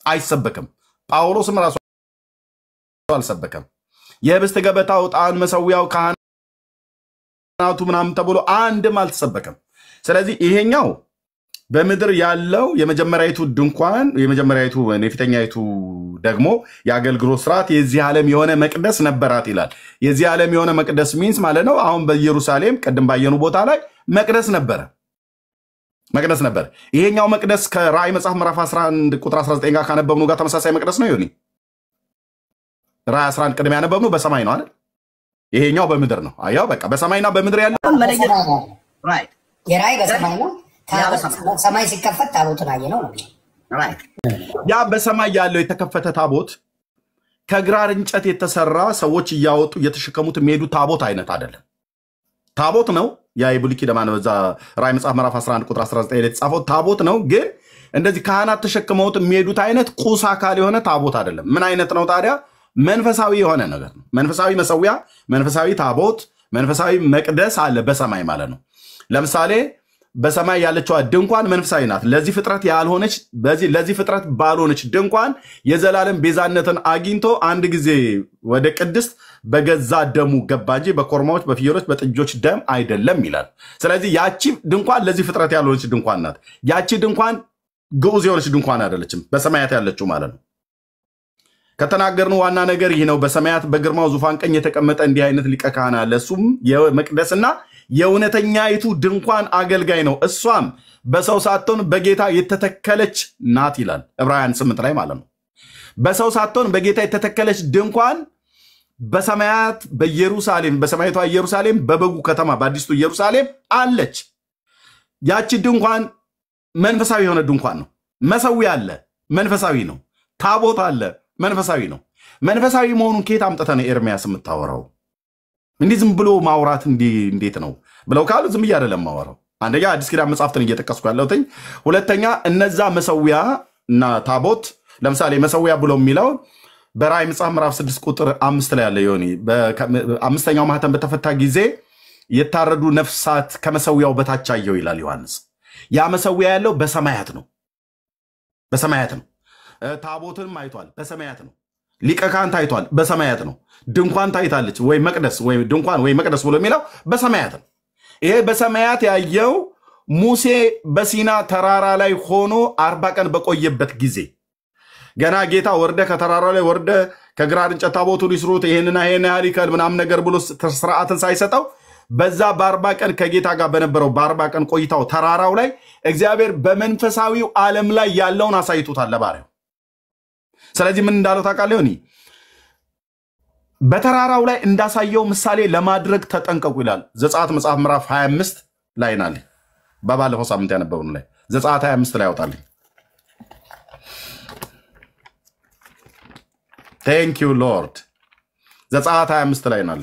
አይሰበክም። ጳውሎስም ራሱ አልሰበከም። የህብስት ገበታው ዕጣን መሰዊያው ካህናቱ ምናም ተብሎ አንድም አልተሰበከም። ስለዚህ ይሄኛው በምድር ያለው የመጀመሪያይቱ ድንኳን የመጀመሪያይቱ የፊተኛይቱ ደግሞ የአገልግሎት ስርዓት የዚህ ዓለም የሆነ መቅደስ ነበራት ይላል። የዚህ ዓለም የሆነ መቅደስ ሚንስ ማለት ነው አሁን በኢየሩሳሌም ቀደም ባየኑ ቦታ ላይ መቅደስ ነበር። ይሄኛው መቅደስ ከራእይ መጽሐፍ ምዕራፍ 11 ቁጥር 19 ጋር ካነበብነው ጋር ተመሳሳይ መቅደስ ነው ይሁን። ራእይ 11 ቀደም ያነበብነው በሰማይ ነው አይደል? ይሄኛው በምድር ነው። አያው በቃ በሰማይና በምድር ያለው ራይት የራእይ በሰማይ ነው። ሰማይ ሲከፈት ታቦቱን አየነው ነው። ያ በሰማይ ያለው የተከፈተ ታቦት ከግራር እንጨት የተሰራ ሰዎች እያወጡ እየተሸከሙት የሚሄዱ ታቦት አይነት አይደለም። ታቦት ነው ያ የብሉይ ኪዳን በዛ ራእይ መጽሐፍ ምዕራፍ 11 ቁጥር 19 ላይ የተጻፈው ታቦት ነው። ግን እንደዚህ ካህናት ተሸክመውት የሚሄዱት አይነት ቁስ አካል የሆነ ታቦት አይደለም። ምን አይነት ነው ታዲያ? መንፈሳዊ የሆነ ነገር ነው። መንፈሳዊ መሰዊያ፣ መንፈሳዊ ታቦት፣ መንፈሳዊ መቅደስ አለ በሰማይ ማለት ነው። ለምሳሌ በሰማይ ያለችው ድንኳን መንፈሳዊ ናት። ለዚህ ፍጥረት ያልሆነች ለዚህ ፍጥረት ባልሆነች ድንኳን የዘላለም ቤዛነትን አግኝቶ አንድ ጊዜ ወደ ቅድስት በገዛ ደሙ ገባ እንጂ በኮርማዎች በፍየሎች በጥጆች ደም አይደለም ይላል። ስለዚህ ያቺ ድንኳን ለዚህ ፍጥረት ያልሆነች ድንኳን ናት። ያቺ ድንኳን ግዑዝ የሆነች ድንኳን አይደለችም፣ በሰማያት ያለችው ማለት ነው። ከተናገርነው ዋና ነገር ይህ ነው። በሰማያት በግርማው ዙፋን ቀኝ የተቀመጠ እንዲህ አይነት ሊቀ ካህን አለ። እሱም የመቅደስና የእውነተኛይቱ ድንኳን አገልጋይ ነው። እሷም በሰው ሳትሆን በጌታ የተተከለች ናት ይላል ዕብራውያን 8 ላይ ማለት ነው። በሰው ሳትሆን በጌታ የተተከለች ድንኳን በሰማያት በኢየሩሳሌም በሰማያቷ ኢየሩሳሌም በበጉ ከተማ በአዲስቱ ኢየሩሳሌም አለች። ያቺ ድንኳን መንፈሳዊ የሆነ ድንኳን ነው። መሰዊያ አለ፣ መንፈሳዊ ነው። ታቦት አለ፣ መንፈሳዊ ነው። መንፈሳዊ መሆኑን ከየት አምጥተህ ነው ኤርሚያስ የምታወራው? እንዲህ ዝም ብሎ ማውራት እንዴት ነው ብለው ካሉ ዝም ብዬ አይደለም ማወራው። አንደኛ አዲስ ኪዳን መጽሐፍትን እየጠቀስኩ ያለሁትኝ፣ ሁለተኛ እነዛ መሰዊያ እና ታቦት ለምሳሌ መሰዊያ ብሎ የሚለው በራእይ መጽሐፍ ምዕራፍ 6 ቁጥር 5 ላይ ያለ ይሆን አምስተኛው ማህተም በተፈታ ጊዜ የታረዱ ነፍሳት ከመሰዊያው በታች አየሁ ይላል ዮሐንስ። ያ መሰዊያ ያለው በሰማያት ነው። ታቦትንም አይቷል፣ በሰማያት ነው። ሊቀ ካህን ታይቷል፣ በሰማያት ነው። ድንኳን ታይታለች ወይ መቅደስ ወይ ድንኳን ወይ መቅደስ ብሎ የሚለው በሰማያት ነው። ይሄ በሰማያት ያየው ሙሴ በሲና ተራራ ላይ ሆኖ 40 ቀን በቆየበት ጊዜ ገና ጌታ ወርደ ከተራራው ላይ ወርደ ከግራር እንጨት ታቦቱን ይስሩት ይሄንና ይሄን ያህል ይከል ምናምን ነገር ብሎ ስርዓትን ሳይሰጠው በዛ በ40 ቀን ከጌታ ጋር በነበረው በ40 ቀን ቆይታው ተራራው ላይ እግዚአብሔር በመንፈሳዊው ዓለም ላይ ያለውን አሳይቶታል ለባሪያው። ስለዚህ ምን እንዳለው ታውቃለህ? በተራራው ላይ እንዳሳየው ምሳሌ ለማድረግ ተጠንቀቁ ይላል ዘጸአት መጽሐፍ ምዕራፍ 25 ላይ ናል። በባለፈው ሳምንት ያነበብነው ላይ ዘጸአት 25 ላይ ያወጣልኝ። ቴንክ ዩ ሎርድ። ዘጸአት 25 ላይ ናል።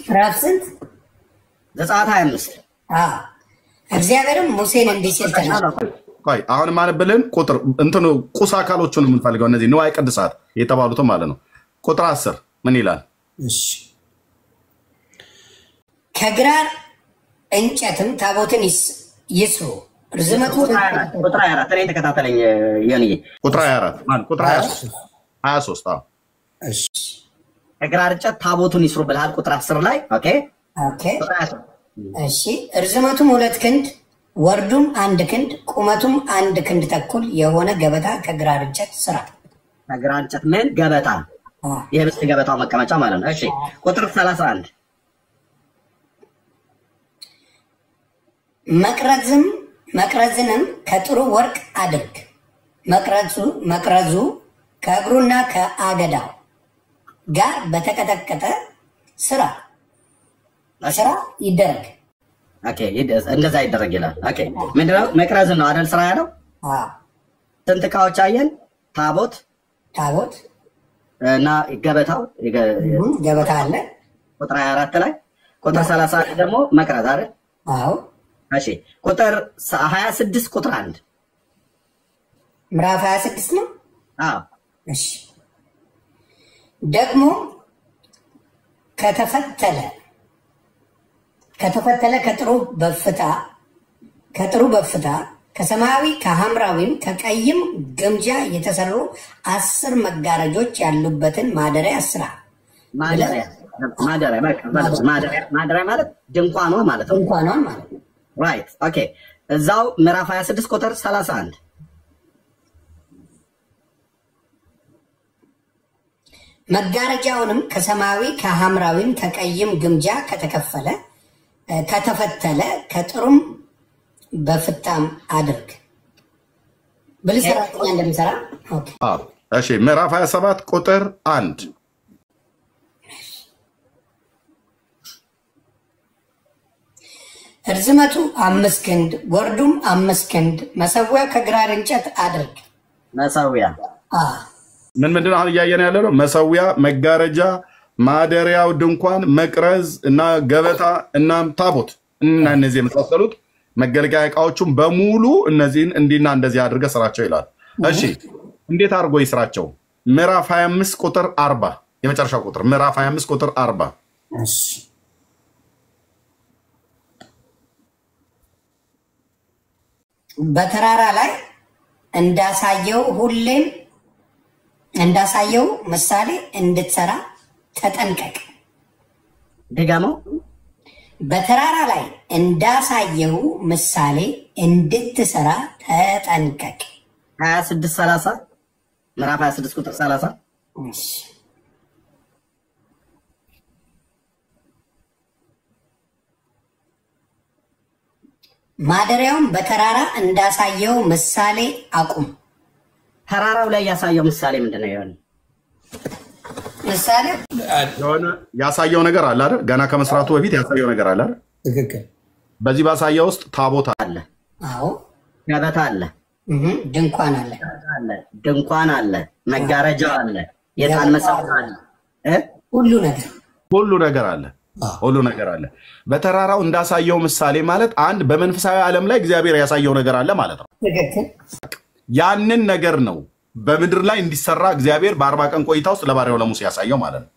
ምዕራፍ ስንት? ዘጸአት 25 እግዚአብሔርም ሙሴን እንዲህ ሲል ተናገረው። ቆይ አሁን ማነብልን ቁጥር እንትኑ ቁስ አካሎቹን የምንፈልገው እነዚህ ንዋየ ቅድሳት የተባሉት ማለት ነው። ቁጥር 10 ምን ይላል? እሺ ከግራር እንጨትም ታቦትን ይስሩ ርዝመቱ ቁጥር 24 እኔ ተከታተለኝ የኔ ቁጥር 24 ቁጥር 23 እሺ ከግራር እንጨት ታቦቱን ይስሩ ብለሃል ቁጥር 10 ላይ ኦኬ። እሺ ርዝመቱም 2 ክንድ ወርዱም 1 ክንድ ቁመቱም 1 ክንድ ተኩል የሆነ ገበታ ከግራር እንጨት ስራ። ከግራር እንጨት ምን ገበታ? የህብስት ገበታው መቀመጫ ማለት ነው። እሺ ቁጥር 31 መቅረዝንም ከጥሩ ወርቅ አድርግ። መቅረዙ ከእግሩና ከአገዳው ጋር በተቀጠቀጠ ስራ ይደረግ። ኦኬ እንደዛ ይደረግ ይላል። ኦኬ ምንድነው መቅረዝ ነው አይደል ስራ ያለው? ስንት ዕቃዎች አየን? ታቦት እና ገበታው ገበታ አለ ቁጥር 24 ላይ። ቁጥር 31 ደግሞ መቅረዝ አይደል? አዎ። እሺ ቁጥር 26 ቁጥር 1 ምዕራፍ 26 ነው። አዎ እሺ ደግሞ ከተፈተለ ከጥሩ በፍታ ከሰማያዊ ከሐምራዊም ከቀይም ግምጃ የተሰሩ 10 መጋረጆች ያሉበትን ማደሪያ ስራ። ማደሪያ ማለት ድንኳኗ ማለት ነው። ራይት ኦኬ። እዛው ምዕራፍ 26 ቁጥር 31 መጋረጃውንም ከሰማያዊ ከሐምራዊም ከቀይም ግምጃ ከተፈተለ ከጥሩም በፍታም አድርግ። ብልህ ሰራተኛ እንደሚሰራ። እሺ ምዕራፍ 27 ቁጥር 1 ርዝመቱ 5 ክንድ ወርዱም 5 ክንድ መሰዊያ ከግራር እንጨት አድርግ። መሰዊያ ምንድን ነው እያየን ያለ ነው? መሰዊያ፣ መጋረጃ፣ ማደሪያው ድንኳን፣ መቅረዝ እና ገበታ እና ታቦት እና እነዚህ የመሳሰሉት መገልገያ ዕቃዎቹም በሙሉ እነዚህን እንዲና እንደዚህ አድርገህ ስራቸው ይላል። እሺ እንዴት አድርጎ ይስራቸው? ምዕራፍ 25 ቁጥር 40 የመጨረሻው ቁጥር ምዕራፍ 25 ቁጥር 40 በተራራ ላይ እንዳሳየው ምሳሌ እንድትሰራ ተጠንቀቅ። ደጋሞ በተራራ ላይ እንዳሳየው ምሳሌ እንድትሰራ ተጠንቀቅ። 26:30 ምዕራፍ 26 ቁጥር 30 ማደሪያውን በተራራ እንዳሳየው ምሳሌ አቁም። ተራራው ላይ ያሳየው ምሳሌ ምንድነው? ይሆን ምሳሌ የሆነ ያሳየው ነገር አለ አይደል? ገና ከመስራቱ በፊት ያሳየው ነገር አለ አይደል? ትክክል። በዚህ ባሳየው ውስጥ ታቦት አለ። አዎ ገበታ አለ። ድንኳን አለ። መጋረጃ አለ። የጣን መሰዊያ አለ። ሁሉ ነገር አለ። ሁሉ ነገር አለ። በተራራው እንዳሳየው ምሳሌ ማለት አንድ በመንፈሳዊ ዓለም ላይ እግዚአብሔር ያሳየው ነገር አለ ማለት ነው። ያንን ነገር ነው በምድር ላይ እንዲሰራ እግዚአብሔር በ40 ቀን ቆይታ ውስጥ ለባሪያው ለሙሴ ያሳየው ማለት ነው።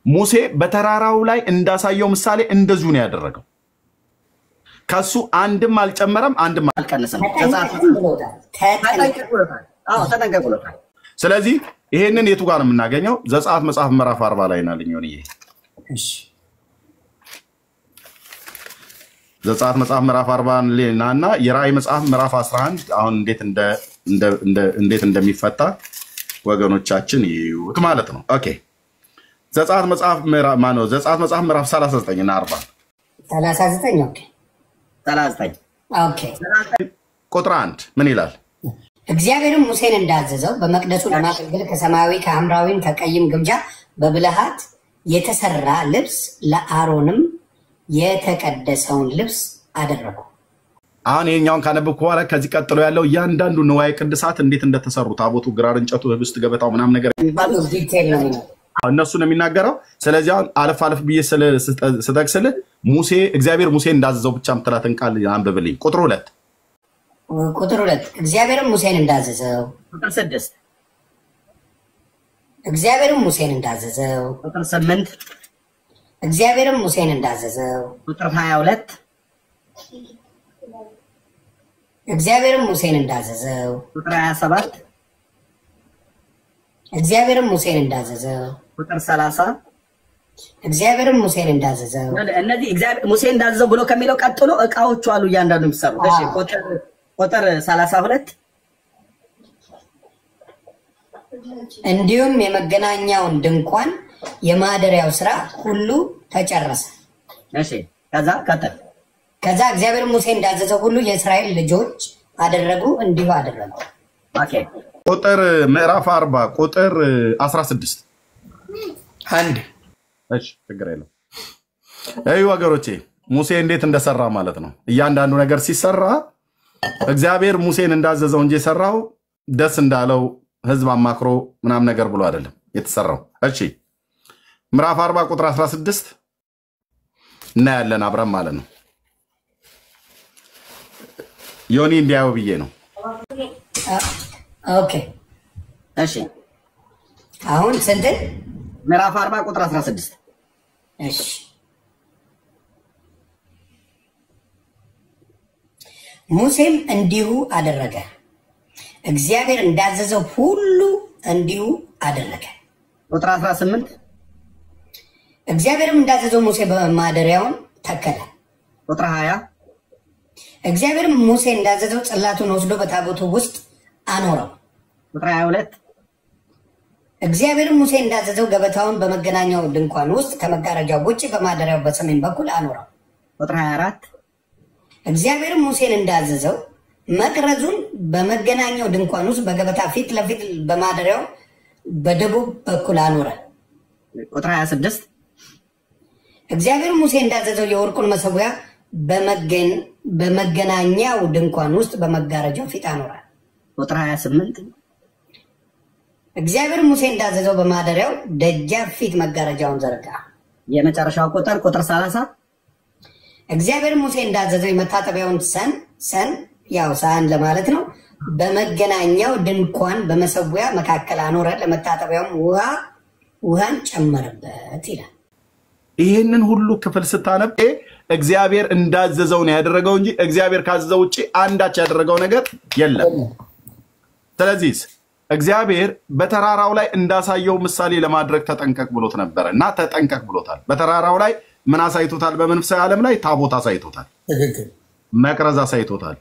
ሙሴ በተራራው ላይ እንዳሳየው ምሳሌ እንደዚሁ ነው ያደረገው። ከሱ አንድም አልጨመረም፣ አንድም አልቀነሰም። ተጠንቀቁለታል። ስለዚህ ይሄንን የቱ ጋር ነው የምናገኘው? ዘጸአት መጽሐፍ ምዕራፍ 40 ላይ ናልኝ። ዘጸአት መጽሐፍ ምዕራፍ 40 እና የራእይ መጽሐፍ ምዕራፍ 11 አሁን እንዴት እንደሚፈታ ወገኖቻችን ይዩት ማለት ነው። ኦኬ ዘጸአት መጽሐፍ ምዕራፍ ማነው? ዘጸአት መጽሐፍ ምዕራፍ 39 እና 40 39 ኦኬ 39 ኦኬ ቁጥር 1 ምን ይላል? እግዚአብሔርም ሙሴን እንዳዘዘው በመቅደሱ ለማገልገል ከሰማያዊ ከሐምራዊም ከቀይም ግምጃ በብልሃት የተሰራ ልብስ ለአሮንም የተቀደሰውን ልብስ አደረጉ። አሁን ይሄኛውን ካነበብኩ በኋላ ከዚህ ቀጥሎ ያለው እያንዳንዱ ንዋየ ቅድሳት እንዴት እንደተሰሩ ታቦቱ፣ ግራር እንጨቱ፣ ህብስት ገበታው ምናምን ነገር እነሱ ነው የሚናገረው። ስለዚህ አሁን አለፍ አለፍ ብዬ ስጠቅስልህ ሙሴ እግዚአብሔር ሙሴ እንዳዘዘው ብቻ የምትላትን ቃል አንብብልኝ። ቁጥር 2 እግዚአብሔርም ሙሴን እንዳዘዘው። ቁጥር 6 እግዚአብሔርም ሙሴን እንዳዘዘው። ቁጥር 8 እግዚአብሔርም ሙሴን እንዳዘዘው። ቁጥር 22 እግዚአብሔርም ሙሴን እንዳዘዘው። ቁጥር 27 እግዚአብሔርም ሙሴን እንዳዘዘው። ቁጥር 30 እግዚአብሔርም ሙሴን እንዳዘዘው እነዚህ እግዚአብሔር ሙሴ እንዳዘዘው ብሎ ከሚለው ቀጥሎ እቃዎቹ አሉ እያንዳንዱ የሚሰሩ እሺ ቁጥር 32 እንዲሁም የመገናኛውን ድንኳን የማደሪያው ስራ ሁሉ ተጨረሰ እሺ ከዛ እግዚአብሔር ሙሴ እንዳዘዘው ሁሉ የእስራኤል ልጆች አደረጉ እንዲሁ አደረጉ ኦኬ ቁጥር ምዕራፍ 40 ቁጥር 16 አንድ እሺ ችግር የለም አይ ወገሮቼ ሙሴ እንዴት እንደሰራ ማለት ነው እያንዳንዱ ነገር ሲሰራ እግዚአብሔር ሙሴን እንዳዘዘው እንጂ ሰራው ደስ እንዳለው ህዝብ አማክሮ ምናም ነገር ብሎ አይደለም የተሰራው እሺ ምዕራፍ 40 ቁጥር 16 እና ያለን አብረን ማለት ነው ዮኒ እንዲያው ብዬ ነው ኦኬ እሺ አሁን ስንት ምዕራፍ 40 ቁጥር 16 እሺ ሙሴም እንዲሁ አደረገ እግዚአብሔር እንዳዘዘው ሁሉ እንዲሁ አደረገ ቁጥር 18 እግዚአብሔርም እንዳዘዘው ሙሴ በማደሪያውን ተከለ ቁጥር 20 እግዚአብሔርም ሙሴ እንዳዘዘው ጽላቱን ወስዶ በታቦቱ ውስጥ አኖረው ቁጥር 22 እግዚአብሔርም ሙሴ እንዳዘዘው ገበታውን በመገናኛው ድንኳን ውስጥ ከመጋረጃው ውጪ በማደሪያው በሰሜን በኩል አኖረው ቁጥር 24 እግዚአብሔርም ሙሴን እንዳዘዘው መቅረዙን በመገናኛው ድንኳን ውስጥ በገበታ ፊት ለፊት በማደሪያው በደቡብ በኩል አኖረ ቁጥር 26 እግዚአብሔር ሙሴ እንዳዘዘው የወርቁን መሰዊያ በመገናኛው ድንኳን ውስጥ በመጋረጃው ፊት አኖረ ቁጥር 28 እግዚአብሔር ሙሴ እንዳዘዘው በማደሪያው ደጃፍ ፊት መጋረጃውን ዘረጋ የመጨረሻው ቁጥር 30 እግዚአብሔር ሙሴ እንዳዘዘው የመታጠቢያውን ሰን ያው ሳህን ለማለት ነው በመገናኛው ድንኳን በመሰዊያ መካከል አኖረ ለመታጠቢያውም ውሃን ጨመረበት ይላል ይሄንን ሁሉ ክፍል ስታነብ እግዚአብሔር እንዳዘዘው ነው ያደረገው እንጂ እግዚአብሔር ካዘዘው ውጪ አንዳች ያደረገው ነገር የለም ስለዚህ እግዚአብሔር በተራራው ላይ እንዳሳየው ምሳሌ ለማድረግ ተጠንቀቅ ብሎት ነበርና ተጠንቀቅ ብሎታል በተራራው ላይ ምን አሳይቶታል በመንፈሳዊ ዓለም ላይ ታቦት አሳይቶታል መቅረዝ አሳይቶታል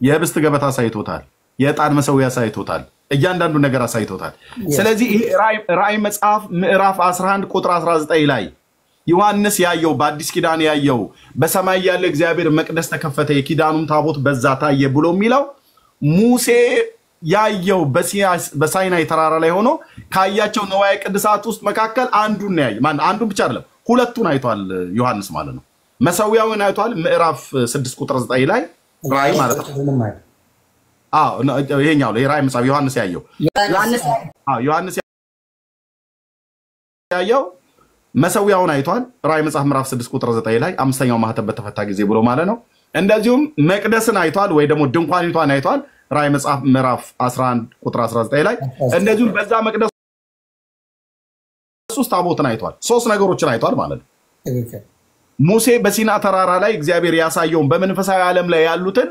የህብስት ገበታ አሳይቶታል የዕጣን መሰዊያ አሳይቶታል እያንዳንዱ ነገር አሳይቶታል ስለዚህ ራእይ መጽሐፍ ምዕራፍ 11 ቁጥር 19 ላይ ዮሐንስ ያየው በአዲስ ኪዳን ያየው በሰማይ ያለ እግዚአብሔር መቅደስ ተከፈተ የኪዳኑም ታቦት በዛ ታየ ብሎ የሚለው ሙሴ ያየው በሳይናይ ተራራ ላይ ሆኖ ካያቸው ነዋየ ቅድሳት ውስጥ መካከል አንዱን ነው ያየ ማን አንዱን ብቻ አይደለም ሁለቱን አይቷል ዮሐንስ ማለት ነው መሰዊያውን አይቷል ምዕራፍ 6 ቁጥር 9 ላይ ራእይ ማለት ነው ይሄኛው የራእይ መጽሐፍ ዮሐንስ ያየው ዮሐንስ ያየው መሰዊያውን አይቷል ራእይ መጽሐፍ ምዕራፍ 6 ቁጥር 9 ላይ አምስተኛው ማህተም በተፈታ ጊዜ ብሎ ማለት ነው እንደዚሁም መቅደስን አይቷል ወይ ደግሞ ድንኳኒቷን አይቷል ራእይ መጽሐፍ ምዕራፍ 11 ቁጥር 19 ላይ እንደዚሁም በዛ መቅደስ ውስጥ ታቦትን አይቷል ሶስት ነገሮችን አይቷል ማለት ነው ሙሴ በሲና ተራራ ላይ እግዚአብሔር ያሳየውን በመንፈሳዊ ዓለም ላይ ያሉትን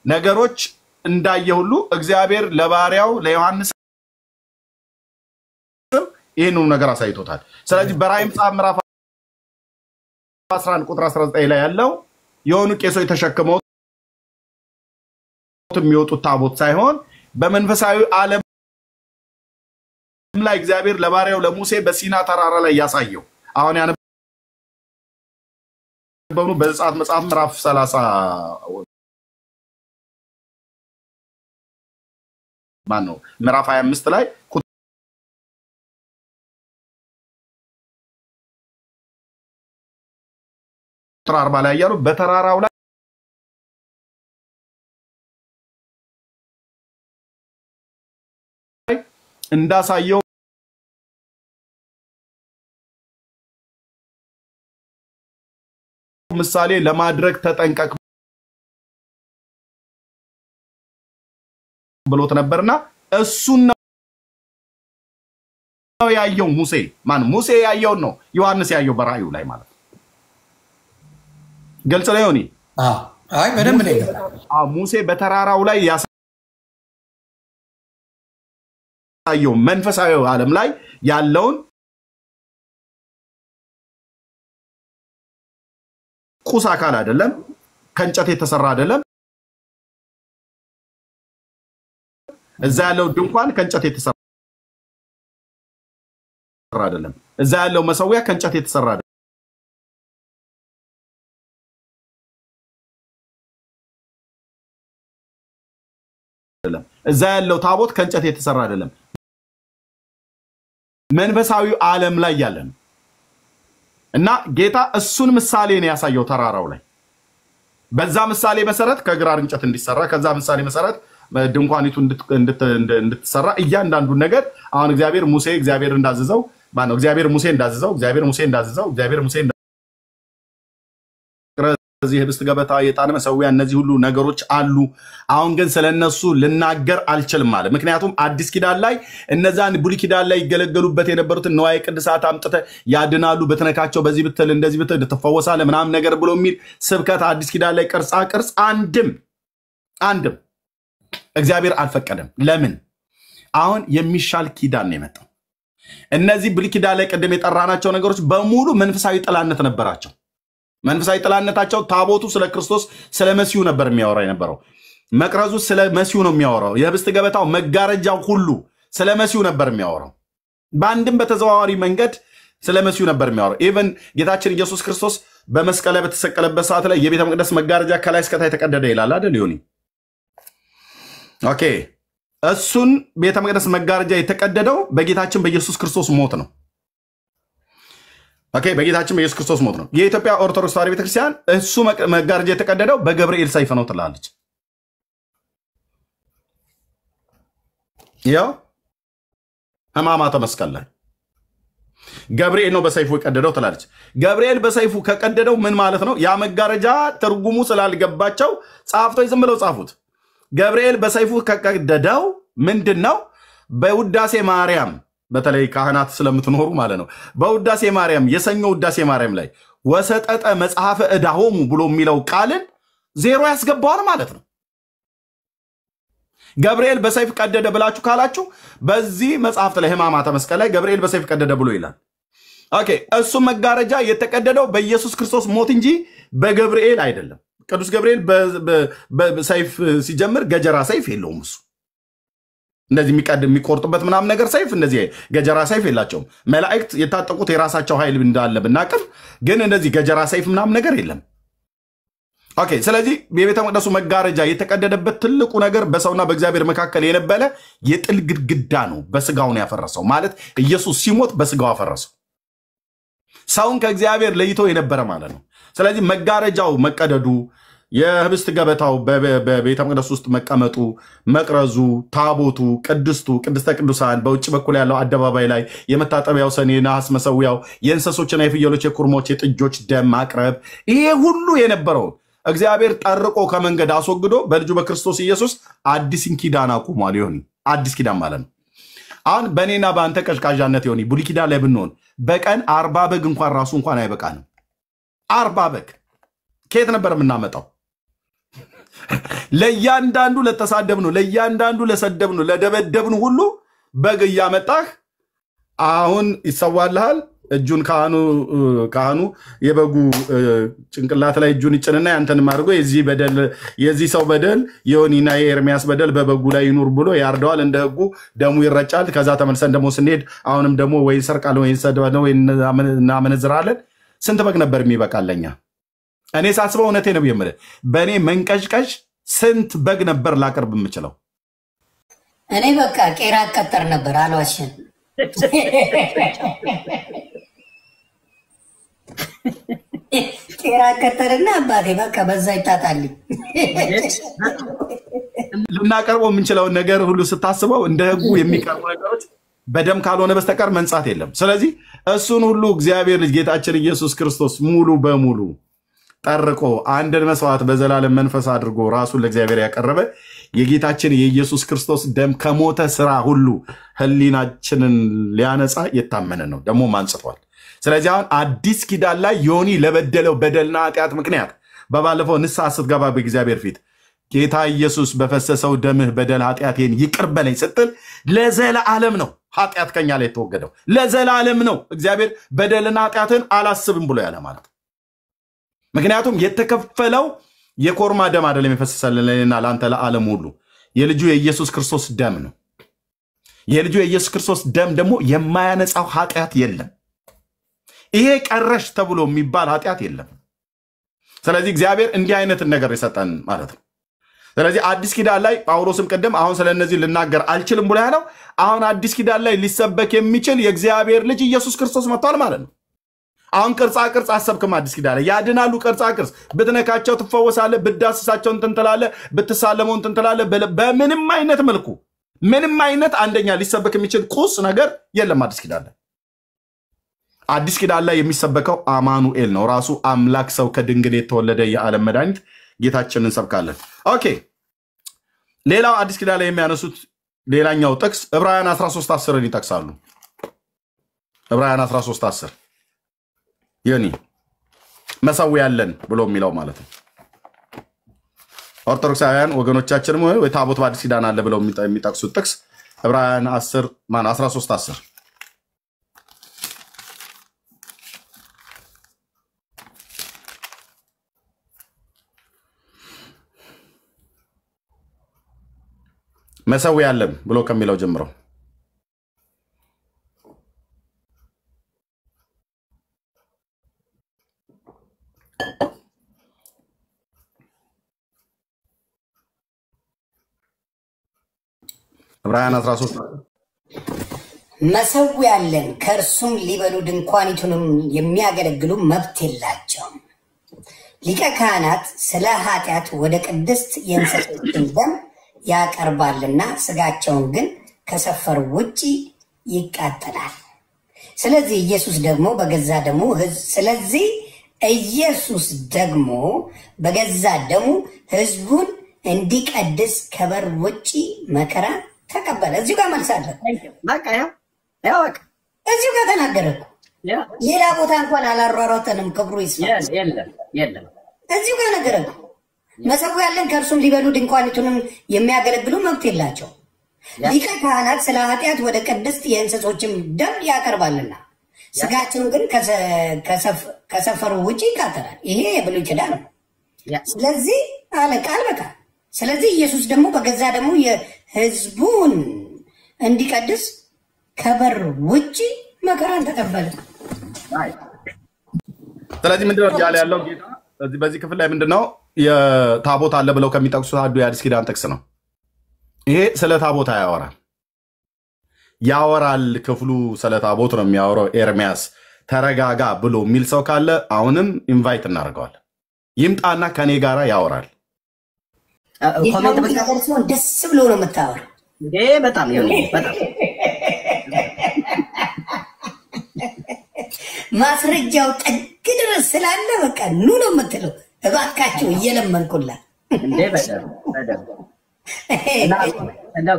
ነገሮች እንዳየ ሁሉ እግዚአብሔር ለባሪያው ለዮሐንስ ይሄንን ነገር አሳይቶታል ስለዚህ በራእይ መጽሐፍ ምዕራፍ 11 ቁጥር 19 ላይ ያለው የሆኑ ቄሶች ተሸክመው የሚወጡት ታቦት ሳይሆን በመንፈሳዊ ዓለም ላይ እግዚአብሔር ለባሪያው ለሙሴ በሲና ተራራ ላይ ያሳየው አሁን ያነበብነው በዘጸአት መጽሐፍ ምዕራፍ 30 ማነው ምዕራፍ 25 ላይ ቁጥር 40 ላይ ያለው በተራራው ላይ እንዳሳየው ምሳሌ ለማድረግ ተጠንቀቅ ብሎት ነበርና እሱን ነው ያየው ሙሴ ያየው ነው ዮሐንስ ያየው በራእዩ ላይ ማለት ግልጽ ነው ዮኒ አይ በደንብ ነው ሙሴ በተራራው ላይ ያሳየው መንፈሳዊ ዓለም ላይ ያለውን ቁስ አካል አይደለም፣ ከእንጨት የተሰራ አይደለም። እዛ ያለው ድንኳን ከእንጨት የተሰራ አይደለም። እዛ ያለው መሰዊያ ከእንጨት የተሰራ አይደለም። እዛ ያለው ታቦት ከእንጨት የተሰራ አይደለም። መንፈሳዊ ዓለም ላይ ያለን እና ጌታ እሱን ምሳሌ ነው ያሳየው ተራራው ላይ። በዛ ምሳሌ መሰረት ከግራር እንጨት እንዲሰራ ከዛ ምሳሌ መሰረት ድንኳኒቱ እንድትሰራ እያንዳንዱ ነገር አሁን እግዚአብሔር እንዳዘዘው ማነው እግዚአብሔር ሙሴ እንዳዘዘው እዚህ ህብስት ገበታ የጣን መሰዊያ እነዚህ ሁሉ ነገሮች አሉ። አሁን ግን ስለነሱ ልናገር አልችልም ማለት ምክንያቱም አዲስ ኪዳን ላይ እነዛን ብሉይ ኪዳን ላይ ይገለገሉበት የነበሩት ነዋይ ቅድሳት አምጥተ ያድናሉ በተነካቸው በዚህ ብትል እንደዚህ ብትል ተፈወሳለ ምናምን ነገር ብሎ የሚል ስብከት አዲስ ኪዳን ላይ ቅርጽ አንድም እግዚአብሔር አልፈቀደም። ለምን? አሁን የሚሻል ኪዳን ነው የመጣው። እነዚህ ብሉይ ኪዳን ላይ ቀደም የጠራናቸው ነገሮች በሙሉ መንፈሳዊ ጥላነት ነበራቸው። መንፈሳዊ ጥላነታቸው ታቦቱ ስለ ክርስቶስ ስለ መሲሁ ነበር የሚያወራ የነበረው። መቅረዙ ስለ መሲሁ ነው የሚያወራው። የህብስት ገበታው መጋረጃው ሁሉ ስለ መሲሁ ነበር የሚያወራው። በአንድም በተዘዋዋሪ መንገድ ስለ መሲሁ ነበር የሚያወራው። ኢቭን ጌታችን ኢየሱስ ክርስቶስ በመስቀል ላይ በተሰቀለበት ሰዓት ላይ የቤተ መቅደስ መጋረጃ ከላይ እስከ ታች ተቀደደ ይላል አይደል? ይሁን ኦኬ። እሱን ቤተ መቅደስ መጋረጃ የተቀደደው በጌታችን በኢየሱስ ክርስቶስ ሞት ነው። ኦኬ፣ በጌታችን በኢየሱስ ክርስቶስ ሞት ነው። የኢትዮጵያ ኦርቶዶክስ ተዋሕዶ ቤተክርስቲያን እሱ መጋረጃ የተቀደደው በገብርኤል ሰይፍ ነው ትላለች። ያው ሕማማተ መስቀል ላይ ገብርኤል ነው በሰይፉ የቀደደው ትላለች። ገብርኤል በሰይፉ ከቀደደው ምን ማለት ነው? ያ መጋረጃ ትርጉሙ ስላልገባቸው ጻፍቶች ዝም ብለው ጻፉት። ገብርኤል በሰይፉ ከቀደደው ምንድነው? በውዳሴ ማርያም በተለይ ካህናት ስለምትኖሩ ማለት ነው። በውዳሴ ማርያም የሰኞ ውዳሴ ማርያም ላይ ወሰጠጠ መጽሐፈ ዕዳሆሙ ብሎ የሚለው ቃልን ዜሮ ያስገባዋል ማለት ነው። ገብርኤል በሰይፍ ቀደደ ብላችሁ ካላችሁ በዚህ መጽሐፍት ላይ ሕማማተ መስቀል ላይ ገብርኤል በሰይፍ ቀደደ ብሎ ይላል። ኦኬ፣ እሱ መጋረጃ የተቀደደው በኢየሱስ ክርስቶስ ሞት እንጂ በገብርኤል አይደለም። ቅዱስ ገብርኤል በሰይፍ ሲጀምር ገጀራ ሰይፍ የለውም። እሱ እንደዚህ የሚቆርጡበት ምናምን ነገር ሰይፍ እንደዚህ ገጀራ ሰይፍ የላቸውም። መላእክት የታጠቁት የራሳቸው ኃይል እንዳለ ብናቅም ግን እንደዚህ ገጀራ ሰይፍ ምናምን ነገር የለም። ኦኬ፣ ስለዚህ የቤተ መቅደሱ መጋረጃ የተቀደደበት ትልቁ ነገር በሰውና በእግዚአብሔር መካከል የነበረ የጥል ግድግዳ ነው። በስጋው ነው ያፈረሰው ማለት ኢየሱስ ሲሞት በስጋው አፈረሰው። ሰውን ከእግዚአብሔር ለይቶ የነበረ ማለት ነው። ስለዚህ መጋረጃው መቀደዱ፣ የህብስት ገበታው በቤተ መቅደስ ውስጥ መቀመጡ፣ መቅረዙ፣ ታቦቱ፣ ቅድስተ ቅዱሳን በውጭ በኩል ያለው አደባባይ ላይ የመታጠቢያው ሰን፣ የነሐስ መሰዊያው፣ የእንሰሶችና የፍየሎች፣ የኩርሞች፣ የጥጆች ደም ማቅረብ፣ ይሄ ሁሉ የነበረው እግዚአብሔር ጠርቆ ከመንገድ አስወግዶ በልጁ በክርስቶስ ኢየሱስ አዲስን ኪዳን አቁሟል። ይሁን አዲስ ኪዳን ማለት ነው። አሁን በእኔና በአንተ ቀዥቃዣነት ይሁን ብሉይ ኪዳን ላይ ብንሆን በቀን 40 በግ እንኳን ራሱ እንኳን አይበቃንም። 40 በግ ከየት ነበር የምናመጣው? ለእያንዳንዱ ለተሳደብነው፣ ለእያንዳንዱ ለሰደብነው፣ ለደበደብነው ሁሉ በግ እያመጣህ አሁን ይሰዋልሃል። እጁን ካህኑ የበጉ ጭንቅላት ላይ እጁን ይጭንና ያንተንም አድርጎ የዚህ ሰው በደል የዮኒና የኤርሚያስ በደል በበጉ ላይ ይኑር ብሎ ያርደዋል። እንደ ህጉ ደሙ ይረጫል። ከዛ ተመልሰን ደግሞ ስንሄድ አሁንም ደግሞ ወይ እንሰርቃለን ወይ እንሰድባለን ወይ እናመነዝራለን። ስንት በግ ነበር የሚበቃለኛ? እኔ ሳስበው እውነቴ ነው የምልህ፣ በእኔ መንቀዥቀዥ ስንት በግ ነበር ላቀርብ የምችለው? እኔ በቃ ቄራ አቀጠር ነበር አልዋሽም። ቄራ አቀጠርና አባቴ በቃ በዛ ይጣጣልኝ። ልናቀርበው የምንችለውን ነገር ሁሉ ስታስበው እንደ ህጉ የሚቀርቡ ነገሮች በደም ካልሆነ በስተቀር መንጻት የለም። ስለዚህ እሱን ሁሉ እግዚአብሔር ልጅ ጌታችን ኢየሱስ ክርስቶስ ሙሉ በሙሉ ጠርቆ አንድን መስዋዕት በዘላለም መንፈስ አድርጎ ራሱን ለእግዚአብሔር ያቀረበ የጌታችን የኢየሱስ ክርስቶስ ደም ከሞተ ስራ ሁሉ ህሊናችንን ሊያነጻ የታመነ ነው፣ ደግሞ አንጽቷል። ስለዚህ አሁን አዲስ ኪዳን ላይ ዮኒ ለበደለው በደልና ኃጢአት ምክንያት በባለፈው ንስሐ ስትገባ በእግዚአብሔር ፊት ጌታ ኢየሱስ በፈሰሰው ደምህ በደል ኃጢአቴን ይቅር በለኝ ስትል ለዘላለም ነው ኃጢአት ከኛ ላይ የተወገደው። ለዘላለም ነው እግዚአብሔር በደልና ኃጢአትን አላስብም ብሎ ያለ ማለት ነው። ምክንያቱም የተከፈለው የኮርማ ደም አይደለም የፈሰሰልንና ላንተ ለዓለም ሁሉ የልጁ የኢየሱስ ክርስቶስ ደም ነው። የልጁ የኢየሱስ ክርስቶስ ደም ደግሞ የማያነጻው ኃጢአት የለም። ይሄ ቀረሽ ተብሎ የሚባል ኃጢአት የለም። ስለዚህ እግዚአብሔር እንዲህ አይነት ነገር የሰጠን ማለት ነው። ስለዚህ አዲስ ኪዳን ላይ ጳውሎስም ቀደም አሁን ስለነዚህ ልናገር አልችልም ብሎ ያለው አሁን አዲስ ኪዳን ላይ ሊሰበክ የሚችል የእግዚአብሔር ልጅ ኢየሱስ ክርስቶስ መጥቷል ማለት ነው። አሁን ቅርጻ ቅርጽ አሰብክም አዲስ ኪዳን ላይ ያድናሉ። ቅርጻ ቅርጽ ብትነካቸው ትፈወሳለህ፣ ብትዳስሳቸው እንትን ትላለህ፣ ብትሳለመው እንትን ትላለህ። በምንም አይነት መልኩ ምንም አይነት አንደኛ ሊሰበክ የሚችል ቁስ ነገር የለም አዲስ ኪዳን ላይ። አዲስ ኪዳን ላይ የሚሰበከው አማኑኤል ነው። ራሱ አምላክ ሰው ከድንግል የተወለደ የዓለም መድኃኒት ጌታችንን እንሰብካለን። ኦኬ ሌላው አዲስ ኪዳን ላይ የሚያነሱት ሌላኛው ጥቅስ ዕብራውያን 13:10 ይጠቅሳሉ። ዕብራውያን 13:10 የኒ መሰዊያ ያለን ብሎ የሚለው ማለት ነው። ኦርቶዶክሳውያን ወገኖቻችንም ወይ ታቦት በአዲስ ኪዳን አለ ብለው የሚጠቅሱት ጥቅስ ዕብራውያን 13:10 መሰዊያ ያለን ብሎ ከሚለው ጀምረው ዕብራውያን 13 መሰዊያ ያለን ከእርሱም ሊበሉ ድንኳኒቱንም የሚያገለግሉ መብት የላቸውም። ሊቀ ካህናት ስለ ኃጢአት ወደ ቅድስት የእንስሶችን ደም ያቀርባልና ስጋቸውን ግን ከሰፈሩ ውጪ ይቃጠላል። ስለዚህ ኢየሱስ ደግሞ በገዛ ደሙ ሕዝቡን እንዲቀድስ ከበር ውጪ መከራ ተቀበለ። እዚሁ ጋር መልሳለሁ። በቃ እዚሁ ጋር ተናገረ። ሌላ ቦታ እንኳን አላሯሯተንም። ክብሩ ይስፋ። የለም እዚሁ ጋር ነገረ። መሰዊያ ያለን ከእርሱም ሊበሉ ድንኳኒቱንም የሚያገለግሉ መብት የላቸው። ሊቀ ካህናት ስለ ኃጢአት ወደ ቅድስት የእንስሶችም ደም ያቀርባልና ስጋቸውን ግን ከሰፈሩ ውጭ ይቃጠላል። ይሄ የብሉይ ኪዳን ነው። ስለዚህ አለ ቃል በቃል። ስለዚህ ኢየሱስ ደግሞ በገዛ ደግሞ የሕዝቡን እንዲቀድስ ከበር ውጭ መከራን ተቀበለ። ስለዚህ ምንድነው ያለ ያለው ጌታ በዚህ ክፍል ላይ ምንድነው የታቦት አለ ብለው ከሚጠቅሱት አንዱ የአዲስ ኪዳን ጥቅስ ነው። ይሄ ስለ ታቦት ያወራል ክፍሉ ስለ ታቦት ነው የሚያወራው። ኤርሚያስ ተረጋጋ ብሎ የሚል ሰው ካለ አሁንም ኢንቫይት እናደርገዋለን። ይምጣና ከኔ ጋራ ያወራል። ኮሜንት ደስ ብሎ ነው የምታወራው። በጣም ማስረጃው ጥግ ድረስ ስላለ በቃ ኑ ነው የምትለው። እባካችሁ እየለመንኩላ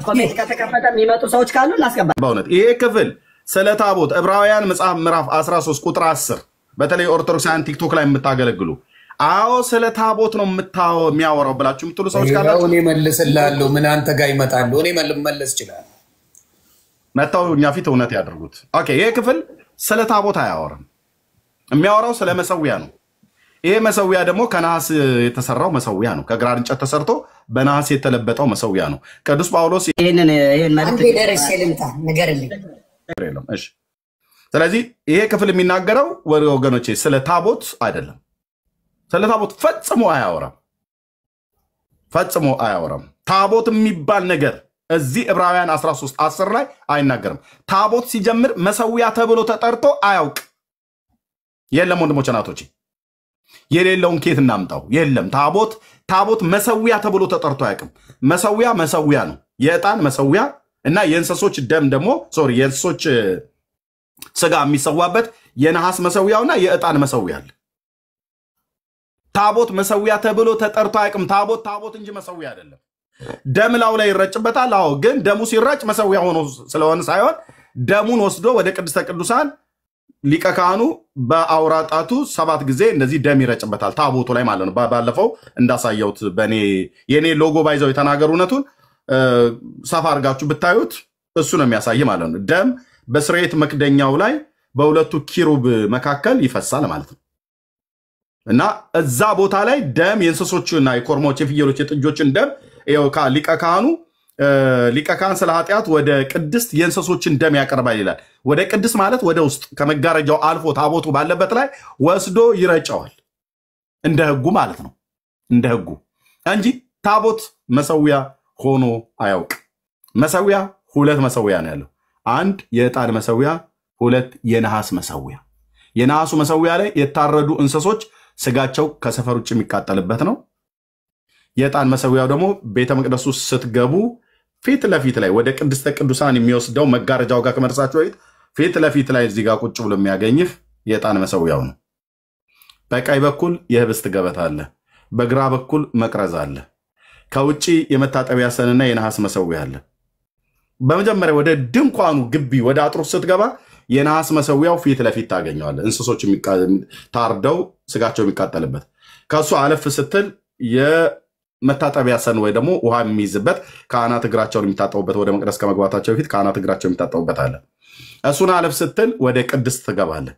ኮሜንት ከተከፈተ የሚመጡ ሰዎች ካሉ እናስገባ። በእውነት ይሄ ክፍል ስለ ታቦት ዕብራውያን መጽሐፍ ምዕራፍ 13 ቁጥር 10 በተለይ ኦርቶዶክሳውያን ቲክቶክ ላይ የምታገለግሉ አዎ ስለ ታቦት ነው የሚያወራው ብላችሁ የምትሉ ሰዎች ካላችሁ እኔ መልስልሃለሁ። ምን አንተ ጋር ይመጣሉ? እኔ መለስ ይችላል። መጣው እኛ ፊት እውነት ያደርጉት። ኦኬ ይሄ ክፍል ስለ ታቦት አያወራም። የሚያወራው ስለ መሰዊያ ነው። ይሄ መሰዊያ ደግሞ ከነሐስ የተሰራው መሰዊያ ነው። ከግራር እንጨት ተሰርቶ በነሐስ የተለበጠው መሰዊያ ነው። ቅዱስ ጳውሎስ ይሄን ማለት ንገርልኝ። እሺ ስለዚህ ይሄ ክፍል የሚናገረው ወገኖቼ ስለ ታቦት አይደለም። ስለ ታቦት ፈጽሞ አያወራም። ታቦት የሚባል ነገር እዚህ ዕብራውያን 13:10 ላይ አይናገርም። ታቦት ሲጀምር መሰዊያ ተብሎ ተጠርቶ አያውቅ። የለም ወንድሞች እናቶች፣ የሌለውን ኬት እናምጣው? የለም ታቦት መሰዊያ ተብሎ ተጠርቶ አያውቅም። መሰዊያ ነው። የዕጣን መሰዊያ እና የእንስሶች ደም ደግሞ የእንስሶች ስጋ የሚሰዋበት የነሐስ መሰዊያውና የዕጣን መሰዊያ አለ። ታቦት መሰዊያ ተብሎ ተጠርቶ አያውቅም። ታቦት እንጂ መሰዊያ አይደለም። ደም ላው ላይ ይረጭበታል። አዎ ግን ደሙ ሲረጭ መሰዊያ ሆኖ ስለሆነ ሳይሆን ደሙን ወስዶ ወደ ቅድስተ ቅዱሳን ሊቀ ካህኑ በአውራ ጣቱ 7 ጊዜ እንደዚህ ደም ይረጭበታል ታቦቱ ላይ ማለት ነው። ባለፈው እንዳሳየውት የኔ ሎጎ ባይዘው የተናገሩነቱን ሰፋ አድርጋችሁ ብታዩት እሱ ነው የሚያሳይ ማለት ነው። ደም በስርየት መክደኛው ላይ በሁለቱ ኪሩብ መካከል ይፈሳል ማለት ነው። እና እዛ ቦታ ላይ ደም የእንስሶችና የኮርማዎች የፍየሎች የጥጆችን ደም ሊቀ ካህን ስለ ኃጢአት ወደ ቅድስት የእንስሶችን ደም ያቀርባል ይላል። ወደ ቅድስት ማለት ወደ ውስጥ ከመጋረጃው አልፎ ታቦቱ ባለበት ላይ ወስዶ ይረጨዋል። እንደ ሕጉ ማለት ነው። እንደ ሕጉ እንጂ ታቦት መሰዊያ ሆኖ አያውቅ። መሰዊያ ሁለት መሰዊያ ነው ያለው። አንድ የዕጣን መሰዊያ፣ ሁለት የነሐስ መሰዊያ። የነሐሱ መሰዊያ ላይ የታረዱ እንስሶች ስጋቸው ከሰፈር ውጭ የሚቃጠልበት ነው። የዕጣን መሰዊያው ደግሞ ቤተ መቅደሱ ስትገቡ ፊት ለፊት ላይ ወደ ቅድስተ ቅዱሳን የሚወስደው መጋረጃው ጋር ከመድረሳችሁ በፊት ፊት ለፊት ላይ እዚህ ጋር ቁጭ ብሎ የሚያገኝህ የዕጣን መሰዊያው ነው። በቀኝ በኩል የህብስት ገበታ አለ፣ በግራ በኩል መቅረዝ አለ። ከውጪ የመታጠቢያ ሰንና የነሐስ መሰዊያ አለ። በመጀመሪያ ወደ ድንኳኑ ግቢ ወደ አጥሩ ስትገባ የነሐስ መሰዊያው ፊት ለፊት ታገኘዋለህ። እንስሶች ታርደው ስጋቸው የሚቃጠልበት። ከሱ አለፍ ስትል የመታጠቢያ ሰን ወይ ደግሞ ውሃ የሚይዝበት ካህናት እግራቸውን የሚታጠቡበት ወደ መቅደስ ከመግባታቸው በፊት ካህናት እግራቸው የሚታጠቡበት አለ። እሱን አለፍ ስትል ወደ ቅድስት ትገባለህ።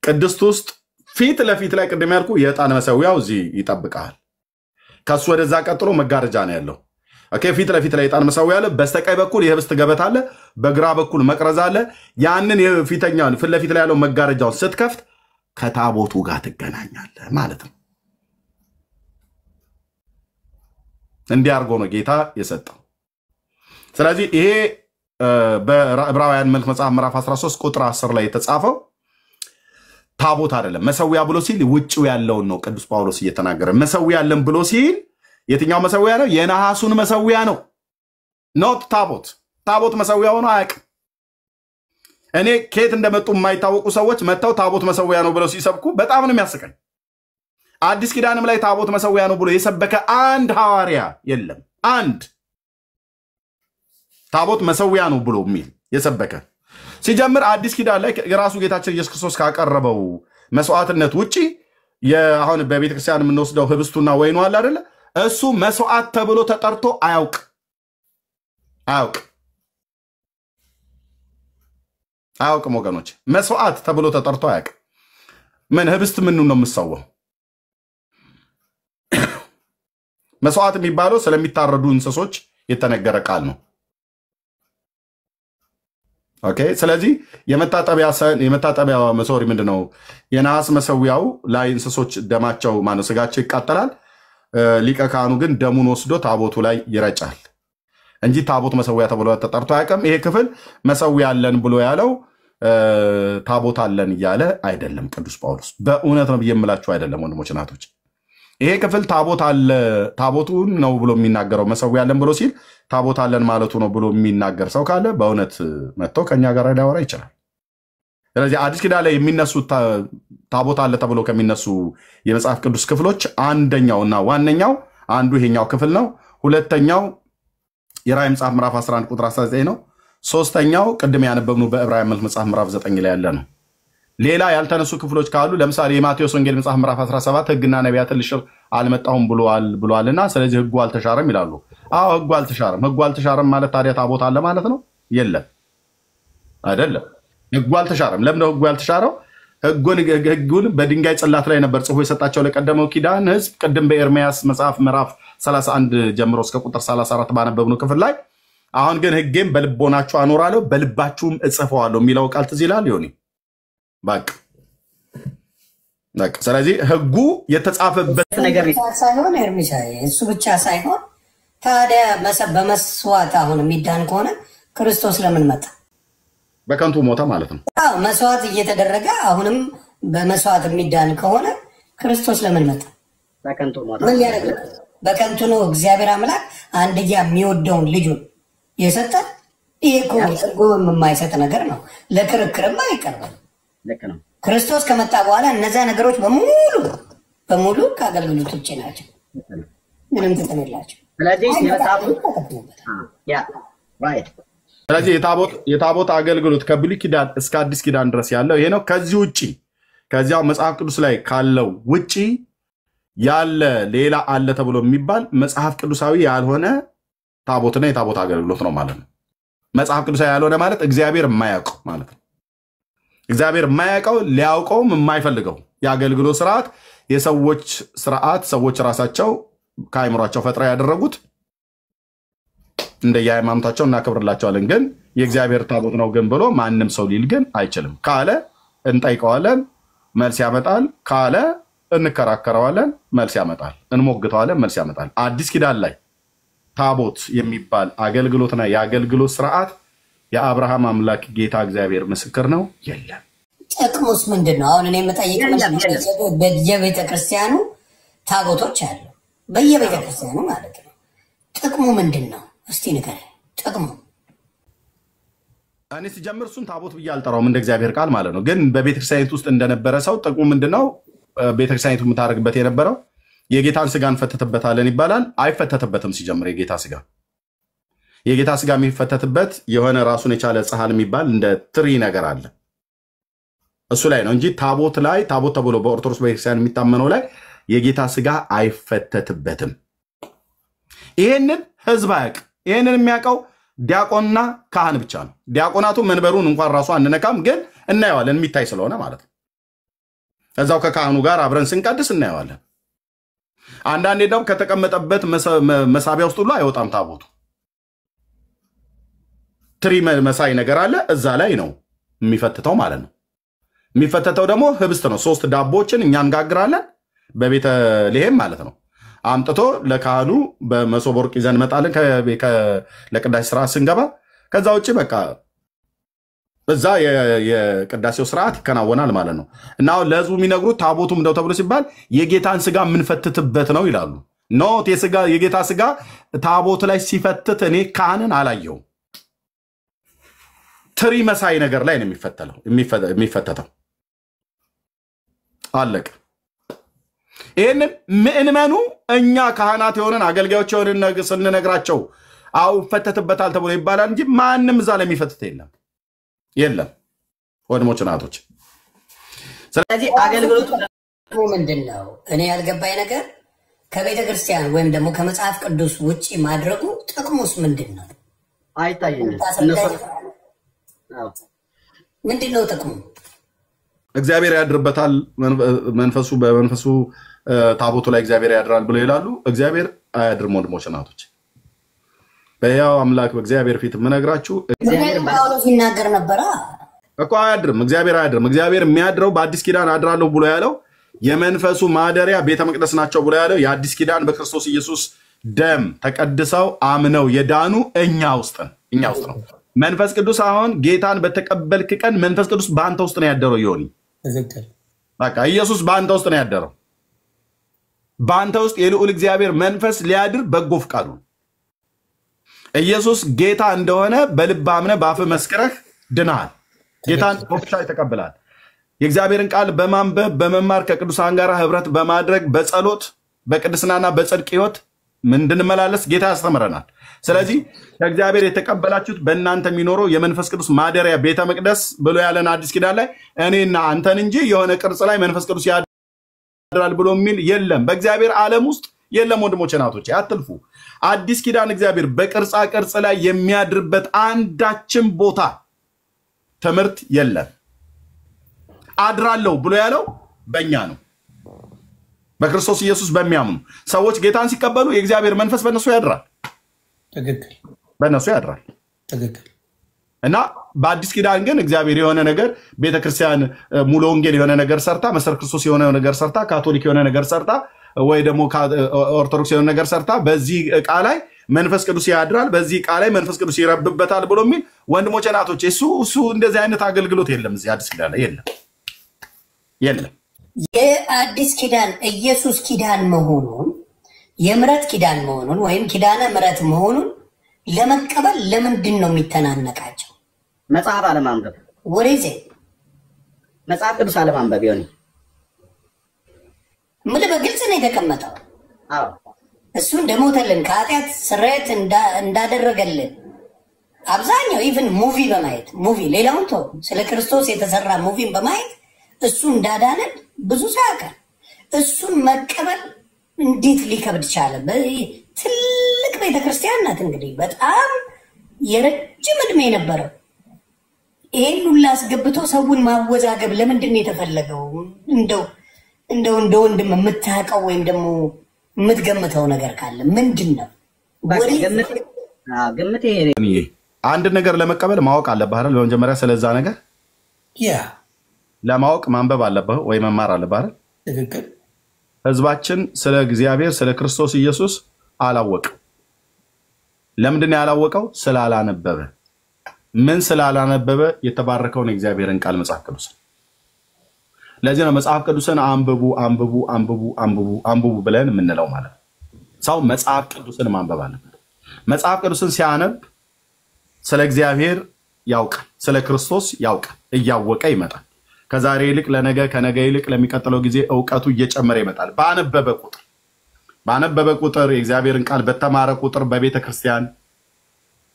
ቅድስት ውስጥ ፊት ለፊት ላይ ቅድም ያልኩ የዕጣን መሰዊያው እዚህ ይጠብቃል። ከሱ ወደዛ ቀጥሎ መጋረጃ ነው ያለው። ኦኬ፣ ፊት ለፊት ላይ የዕጣን መሰዊያ አለ። በስተቀኝ በኩል የህብስት ገበታ አለ። በግራ በኩል መቅረዝ አለ። ያንን የፊተኛውን ፊት ለፊት ላይ ያለው መጋረጃውን ስትከፍት ከታቦቱ ጋር ትገናኛለህ ማለት ነው። እንዲህ አድርጎ ነው ጌታ የሰጠው። ስለዚህ ይሄ በዕብራውያን መልእክት መጽሐፍ ምዕራፍ 13 ቁጥር 10 ላይ የተጻፈው ታቦት አይደለም። መሰዊያ ብሎ ሲል ውጭው ያለውን ነው ቅዱስ ጳውሎስ እየተናገረ። መሰዊያ አለን ብሎ ሲል የትኛው መሰዊያ ነው? የነሐሱን መሰዊያ ነው። ኖት ታቦት። ታቦት መሰዊያ ሆኖ አያውቅም። እኔ ከየት እንደመጡ የማይታወቁ ሰዎች መጥተው ታቦት መሰዊያ ነው ብለው ሲሰብኩ በጣም ነው የሚያስቀኝ። አዲስ ኪዳንም ላይ ታቦት መሰዊያ ነው ብሎ የሰበከ አንድ ሐዋርያ የለም። አንድ ታቦት መሰዊያ ነው ብሎ የሚል የሰበከ ሲጀምር አዲስ ኪዳን ላይ የራሱ ጌታችን ኢየሱስ ክርስቶስ ካቀረበው መስዋዕትነት ውጪ አሁን በቤተክርስቲያን የምንወስደው ህብስቱና ወይኑ አለ አይደለ? እሱ መስዋዕት ተብሎ ተጠርቶ አያውቅም ወገኖች። መስዋዕት ተብሎ ተጠርቶ አያውቅም። ምን ህብስት ምን ነው የምሰዋው? መስዋዕት የሚባለው ስለሚታረዱ እንስሶች የተነገረ ቃል ነው። ኦኬ፣ ስለዚህ የመታጠቢያ መሰዊያ ምንድነው? የነሐስ መሰዊያው ላይ እንስሶች ደማቸው ማነው ስጋቸው ይቃጠላል። ሊቀ ካህኑ ግን ደሙን ወስዶ ታቦቱ ላይ ይረጫል እንጂ ታቦት መሰዊያ ተብሎ ተጠርቶ አያውቅም። ይሄ ክፍል መሰዊያ አለን ብሎ ያለው ታቦት አለን እያለ አይደለም ቅዱስ ጳውሎስ። በእውነት ነው የምላችሁ አይደለም ወንድሞች እናቶች። ይሄ ክፍል ታቦቱን ነው ብሎ የሚናገረው። መሰዊያ አለን ብሎ ሲል ታቦት አለን ማለቱ ነው ብሎ የሚናገር ሰው ካለ በእውነት መጥቶ ከኛ ጋር ሊያወራ ይችላል። ስለዚህ አዲስ ኪዳን ላይ የሚነሱ ታቦት አለ ተብሎ ከሚነሱ የመጽሐፍ ቅዱስ ክፍሎች አንደኛውና ዋነኛው አንዱ ይሄኛው ክፍል ነው። ሁለተኛው የራዕይ መጽሐፍ ምዕራፍ 11 ቁጥር 19 ነው። ሶስተኛው ቅድም ያነበብነው በዕብራውያን መልእክት መጽሐፍ ምዕራፍ 9 ላይ ያለ ነው። ሌላ ያልተነሱ ክፍሎች ካሉ ለምሳሌ የማቴዎስ ወንጌል መጽሐፍ ምዕራፍ 17 ሕግና ነቢያትን ልሽር አልመጣሁም ብሏልና ስለዚህ ሕጉ አልተሻረም ይላሉ። አዎ ሕጉ አልተሻረም። ሕጉ አልተሻረም ማለት ታዲያ ታቦት አለ ማለት ነው? የለም፣ አይደለም። ሕጉ አልተሻረም። ለምን ነው ሕጉ ያልተሻረው? ሕጉን በድንጋይ ጽላት ላይ ነበር ጽፎ የሰጣቸው ለቀደመው ኪዳን ሕዝብ። ቅድም በኤርምያስ መጽሐፍ ምዕራፍ 31 ጀምሮ እስከ ቁጥር 34 ባነበብነው ክፍል ላይ አሁን ግን ሕጌም በልቦናችሁ አኖራለሁ በልባችሁም እጽፈዋለሁ የሚለው ቃል ትዝ ይላል ይሆን? በቃ ስለዚህ ሕጉ የተጻፈበት ነገር ሳይሆን ኤርሚሻ እሱ ብቻ ሳይሆን ታዲያ በመስዋዕት አሁን የሚዳን ከሆነ ክርስቶስ ለምን መጣ? በከንቱ ሞተ ማለት ነው። አዎ መስዋዕት እየተደረገ አሁንም በመስዋዕት የሚዳን ከሆነ ክርስቶስ ለምን መጣ? በከንቱ ሞተ። ምን ያደርግ? በከንቱ ነው እግዚአብሔር አምላክ አንድያ የሚወደውን ልጁን የሰጠን። ይሄ እኮ ጽድቁም የማይሰጥ ነገር ነው። ለክርክርም አይቀርብም። ልክ ነው። ክርስቶስ ከመጣ በኋላ እነዛ ነገሮች በሙሉ ከአገልግሎት ውጭ ናቸው። ምንም ጥቅም የላቸው። ስለዚህ የታቦት አገልግሎት ከብሉይ ኪዳን እስከ አዲስ ኪዳን ድረስ ያለው ይሄ ነው። ከዚህ ውጪ ከዚያው መጽሐፍ ቅዱስ ላይ ካለው ውጪ ያለ ሌላ አለ ተብሎ የሚባል መጽሐፍ ቅዱሳዊ ያልሆነ ታቦትና የታቦት አገልግሎት ነው ማለት ነው። መጽሐፍ ቅዱሳዊ ያልሆነ ማለት እግዚአብሔር የማያውቀው ማለት ነው። እግዚአብሔር የማያውቀው ሊያውቀውም የማይፈልገው የአገልግሎት ስርዓት የሰዎች ስርዓት ሰዎች ራሳቸው ከአይምሯቸው ፈጥረው ያደረጉት እንደየሃይማኖታቸው እናከብርላቸዋለን። ግን የእግዚአብሔር ታቦት ነው ግን ብሎ ማንም ሰው ሊል ግን አይችልም። ካለ እንጠይቀዋለን፣ መልስ ያመጣል። ካለ እንከራከረዋለን፣ መልስ ያመጣል። እንሞግተዋለን፣ መልስ ያመጣል። አዲስ ኪዳን ላይ ታቦት የሚባል አገልግሎትና የአገልግሎት ስርዓት የአብርሃም አምላክ ጌታ እግዚአብሔር ምስክር ነው የለም። ጥቅሙስ ምንድን ነው? አሁን እኔ የምጠይቀው በየቤተ ክርስቲያኑ ታቦቶች አሉ፣ በየቤተ ክርስቲያኑ ማለት ነው። ጥቅሙ ምንድን ነው? እስቲ ንገረኝ ጥቅሙ። እኔ ሲጀምር እሱን ታቦት ብዬ አልጠራውም እንደ እግዚአብሔር ቃል ማለት ነው። ግን በቤተክርስቲያኒቱ ውስጥ እንደነበረ ሰው ጥቅሙ ምንድነው? ቤተክርስቲያኒቱ የምታደርግበት የነበረው የጌታን ስጋ እንፈተትበታለን ይባላል። አይፈተትበትም። ሲጀምር የጌታ ስጋ የሚፈተትበት የሆነ ራሱን የቻለ ጸሐል የሚባል እንደ ትሪ ነገር አለ። እሱ ላይ ነው እንጂ ታቦት ላይ ታቦት ተብሎ በኦርቶዶክስ ቤተክርስቲያን የሚታመነው ላይ የጌታ ስጋ አይፈተትበትም። ይሄንን ህዝብ አያውቅ። ይሄንን የሚያውቀው ዲያቆንና ካህን ብቻ ነው። ዲያቆናቱ መንበሩን እንኳን ራሱ አንነካም፣ ግን እናየዋለን የሚታይ ስለሆነ ማለት ነው። እዛው ከካህኑ ጋር አብረን ስንቀድስ እናየዋለን። አንዳንዴ ደግሞ ከተቀመጠበት መሳቢያ ውስጥ ሁሉ አይወጣም ታቦቱ። ትሪ መሳይ ነገር አለ፣ እዛ ላይ ነው የሚፈትተው ማለት ነው። የሚፈተተው ደግሞ ህብስት ነው። 3 ዳቦችን እኛ እንጋግራለን በቤተልሔም ማለት ነው። አምጥቶ ለካህኑ በመሶበ ወርቅ ይዘን እንመጣለን ለቅዳሴ ስርዓት ስንገባ። ከዛ ውጭ በቃ እዛ የቅዳሴው ስርዓት ይከናወናል ማለት ነው። እና ለህዝቡ የሚነግሩት ታቦቱም እንደው ተብሎ ሲባል የጌታን ስጋ የምንፈትትበት ነው ይላሉ። ኖት የጌታ ስጋ ታቦት ላይ ሲፈትት እኔ ካህንን አላየውም። ትሪ መሳይ ነገር ላይ ነው የሚፈተተው። አለቅ። ይህንን ምእመኑ እኛ ካህናት የሆነን አገልጋዮች የሆነን ስንነግራቸው አው ፈተትበታል ተብሎ ይባላል እንጂ ማንም እዛ ላይ የሚፈትት የለም። ወንድሞች ናቶች። ስለዚህ አገልግሎቱ ምንድን ነው? እኔ ያልገባኝ ነገር ከቤተ ክርስቲያን ወይም ደግሞ ከመጽሐፍ ቅዱስ ውጪ ማድረጉ ጥቅሙስ ምንድን ነው? አይታየኝም። ምንድን ነው ጥቅሙ? እግዚአብሔር ያድርበታል። መንፈሱ በመንፈሱ ታቦቱ ላይ እግዚአብሔር ያድራል ብለው ይላሉ። እግዚአብሔር አያድርም። ወንድሞች ናቶች፣ በያው አምላክ በእግዚአብሔር ፊት የምነግራችሁ ጳውሎስ ይናገር ነበረ እኮ አያድርም። እግዚአብሔር አያድርም። እግዚአብሔር የሚያድረው በአዲስ ኪዳን አድራለሁ ብሎ ያለው የመንፈሱ ማደሪያ ቤተ መቅደስ ናቸው ብሎ ያለው የአዲስ ኪዳን በክርስቶስ ኢየሱስ ደም ተቀድሰው አምነው የዳኑ እኛ ውስጥ ነው። መንፈስ ቅዱስ አሁን ጌታን በተቀበልክ ቀን መንፈስ ቅዱስ በአንተ ውስጥ ነው ያደረው። ይሆን በቃ ኢየሱስ በአንተ ውስጥ ነው ያደረው። በአንተ ውስጥ የልዑል እግዚአብሔር መንፈስ ሊያድር በጎ ፍቃዱ። ኢየሱስ ጌታ እንደሆነ በልብ አምነህ በአፍህ መስክረህ ድነሃል። ጌታን ኦፊሻሊ ተቀብለሃል። የእግዚአብሔርን ቃል በማንበብ በመማር ከቅዱሳን ጋር ህብረት በማድረግ በጸሎት በቅድስናና በጽድቅ ህይወት እንድንመላለስ ጌታ ያስተምረናል። ስለዚህ ከእግዚአብሔር የተቀበላችሁት በእናንተ የሚኖረው የመንፈስ ቅዱስ ማደሪያ ቤተ መቅደስ ብሎ ያለን አዲስ ኪዳን ላይ እኔና አንተን እንጂ የሆነ ቅርጽ ላይ መንፈስ ቅዱስ ያድራል ብሎ የሚል የለም። በእግዚአብሔር ዓለም ውስጥ የለም። ወንድሞቼ ናቶቼ አትልፉ። አዲስ ኪዳን እግዚአብሔር በቅርጻ ቅርጽ ላይ የሚያድርበት አንዳችም ቦታ ትምህርት የለም። አድራለሁ ብሎ ያለው በእኛ ነው። በክርስቶስ ኢየሱስ በሚያምኑ ሰዎች ጌታን ሲቀበሉ የእግዚአብሔር መንፈስ በእነሱ ያድራል። በእነሱ ያድራል። እና በአዲስ ኪዳን ግን እግዚአብሔር የሆነ ነገር ቤተክርስቲያን ሙሉ ወንጌል የሆነ ነገር ሰርታ፣ መሰረት ክርስቶስ የሆነ ነገር ሰርታ፣ ካቶሊክ የሆነ ነገር ሰርታ፣ ወይ ደግሞ ኦርቶዶክስ የሆነ ነገር ሰርታ በዚህ ዕቃ ላይ መንፈስ ቅዱስ ያድራል፣ በዚህ ዕቃ ላይ መንፈስ ቅዱስ ይረብበታል ብሎ የሚል ወንድሞቼ ናቶቼ እሱ እንደዚህ አይነት አገልግሎት የለም። እዚህ አዲስ ኪዳን ላይ የለም። የአዲስ ኪዳን ኢየሱስ ኪዳን መሆኑን የምሕረት ኪዳን መሆኑን ወይም ኪዳነ ምሕረት መሆኑን ለመቀበል ለምንድን ነው የሚተናነቃቸው? መጽሐፍ አለማንበብ ወሬዜ መጽሐፍ ቅዱስ አለማንበብ ይሆን ምን በግልጽ ነው የተቀመጠው። አዎ እሱ እንደሞተልን ከኃጢአት ስርየት እንዳደረገልን አብዛኛው ኢቭን ሙቪ በማየት ሌላውን ተው ስለ ክርስቶስ የተሰራ ሙቪን በማየት እሱ እንዳዳነን ብዙ ሳያውቀን እሱን መቀበል እንዴት ሊከብድ ቻለ? ትልቅ ቤተክርስቲያን ናት እንግዲህ በጣም የረጅም ዕድሜ የነበረው ይሄን ሁሉ አስገብቶ ሰውን ማወዛገብ ለምንድን ነው የተፈለገው? እንደው እንደው እንደ ወንድም የምታውቀው ወይም ደግሞ የምትገምተው ነገር ካለ ምንድነው? ግምቴ አንድ ነገር ለመቀበል ማወቅ አለብህ አይደል? በመጀመሪያ ስለዛ ነገር ለማወቅ ማንበብ አለብህ ወይ መማር አለብህ አይደል? ትክክል። ህዝባችን ስለ እግዚአብሔር ስለ ክርስቶስ ኢየሱስ አላወቀም። ለምንድን ያላወቀው? ስላላነበበ። ምን ስላላነበበ? የተባረከውን እግዚአብሔርን ቃል መጽሐፍ ቅዱስ። ለዚህ ነው መጽሐፍ ቅዱስን አንብቡ አንብቡ አንብቡ አንብቡ አንብቡ ብለን የምንለው ማለት ነው። ሰው መጽሐፍ ቅዱስን ማንበብ አለበት። መጽሐፍ ቅዱስን ሲያነብ ስለ እግዚአብሔር ያውቃል፣ ስለ ክርስቶስ ያውቃል፣ እያወቀ ይመጣል። ከዛሬ ይልቅ ለነገ፣ ከነገ ይልቅ ለሚቀጥለው ጊዜ ዕውቀቱ እየጨመረ ይመጣል። ባነበበ ቁጥር የእግዚአብሔርን ቃል በተማረ ቁጥር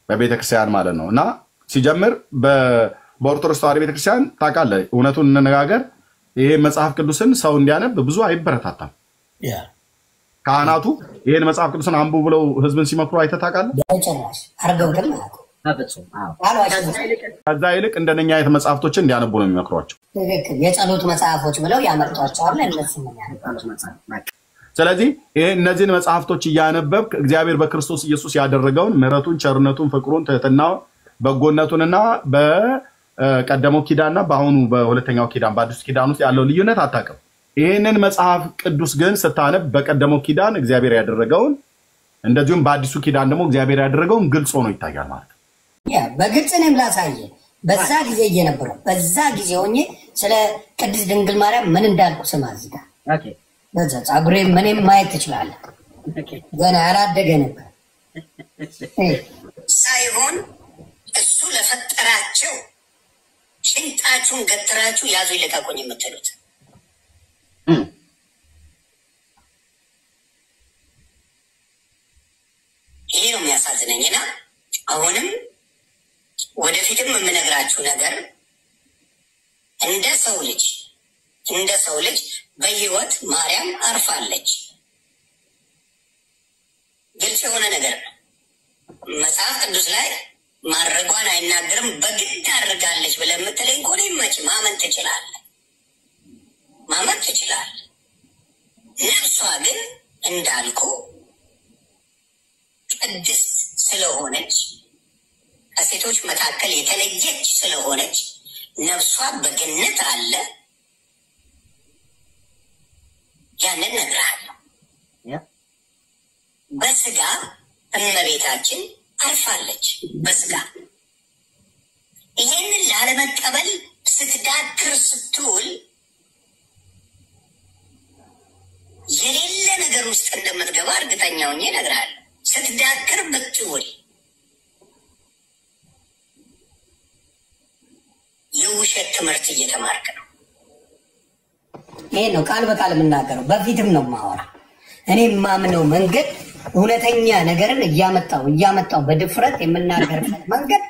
በቤተክርስቲያን ማለት ነው። እና ሲጀምር በኦርቶዶክስ ተዋሕዶ ቤተክርስቲያን ታውቃለህ፣ እውነቱን እንነጋገር፣ ይሄ መጽሐፍ ቅዱስን ሰው እንዲያነብ ብዙ አይበረታታም። ካህናቱ ይሄን መጽሐፍ ቅዱስን አንብቡ ብለው ህዝብን ሲመክሩ አይተህ ታውቃለህ? ከዛ ይልቅ እንደነኛ አይነት መጽሐፍቶችን እንዲያነቡ ነው የሚመክሯቸው። የጸሎት መጽሐፎች ብለው ያመርጧቸዋል። ስለዚህ እነዚህን መጽሐፍቶች እያነበብክ እግዚአብሔር በክርስቶስ ኢየሱስ ያደረገውን ምሕረቱን፣ ቸርነቱን፣ ፍቅሩን፣ ትህትናው፣ በጎነቱንና በቀደመው ኪዳንና በአሁኑ በሁለተኛው ኪዳን በአዲሱ ኪዳን ውስጥ ያለው ልዩነት አታውቅም። ይህንን መጽሐፍ ቅዱስ ግን ስታነብ በቀደመው ኪዳን እግዚአብሔር ያደረገውን እንደዚሁም በአዲሱ ኪዳን ደግሞ እግዚአብሔር ያደረገውን ግልጽ ሆኖ ይታያል ማለት ነው። በግልጽ ነው ላሳየ። በዛ ጊዜ እየነበረው በዛ ጊዜ ሆኜ ስለ ቅድስት ድንግል ማርያም ምን እንዳልኩ ስማ። እዚህ ጋር በዛ ጸጉሬ ምንም ማየት ትችላለህ። ገና ያላደገ ነበር ሳይሆን እሱ ለፈጠራቸው ሽንጣችሁን ገትራችሁ ያዙ ይልቀቁኝ የምትሉት ይሄ ነው የሚያሳዝነኝና አሁንም ወደፊትም የምነግራችሁ ነገር እንደ ሰው ልጅ በህይወት ማርያም አርፋለች። ግልጽ የሆነ ነገር ነው። መጽሐፍ ቅዱስ ላይ ማድረጓን አይናገርም። በግድ አድርጋለች ብለህ የምትለኝ ከሆነ መች ማመን ትችላለህ። ነፍሷ ግን እንዳልኩ ቅድስት ስለሆነች ከሴቶች መካከል የተለየች ስለሆነች ነፍሷ በገነት አለ። ያንን እነግርሃለሁ። በስጋ እመቤታችን አርፋለች። በስጋ ይህንን ላለመቀበል ስትዳክር ስትውል የሌለ ነገር ውስጥ እንደምትገባ እርግጠኛ ሆኜ እነግርሃለሁ። ስትዳክር ብትውል የውሸት ትምህርት እየተማርክ ነው። ይሄ ነው ቃል በቃል የምናገረው። በፊትም ነው ማወራ። እኔ የማምነው መንገድ እውነተኛ ነገርን እያመጣው በድፍረት የምናገርበት መንገድ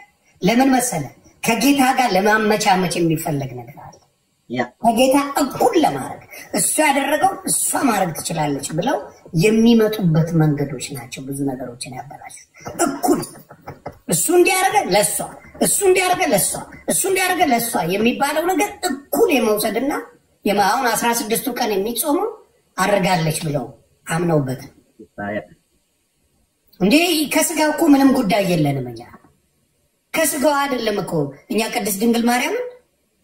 ለምን መሰለ? ከጌታ ጋር ለማመቻመች የሚፈለግ ነገር አለ። ከጌታ እኩል ለማድረግ እሱ ያደረገው እሷ ማድረግ ትችላለች ብለው የሚመጡበት መንገዶች ናቸው ብዙ ነገሮችን ያበላሹ። እኩል እሱ እንዲያደርገ ለሷ እሱ እንዲያደርገ ለሷ እሱ እንዲያደርገ ለሷ የሚባለው ነገር እኩል የመውሰድና የማሁን 16ቱ ቀን የሚጾሙ አድርጋለች ብለው አምነውበት እንዴ ከስጋው እኮ ምንም ጉዳይ የለንም። እኛ ከስጋው አይደለም እኮ እኛ ቅድስት ድንግል ማርያም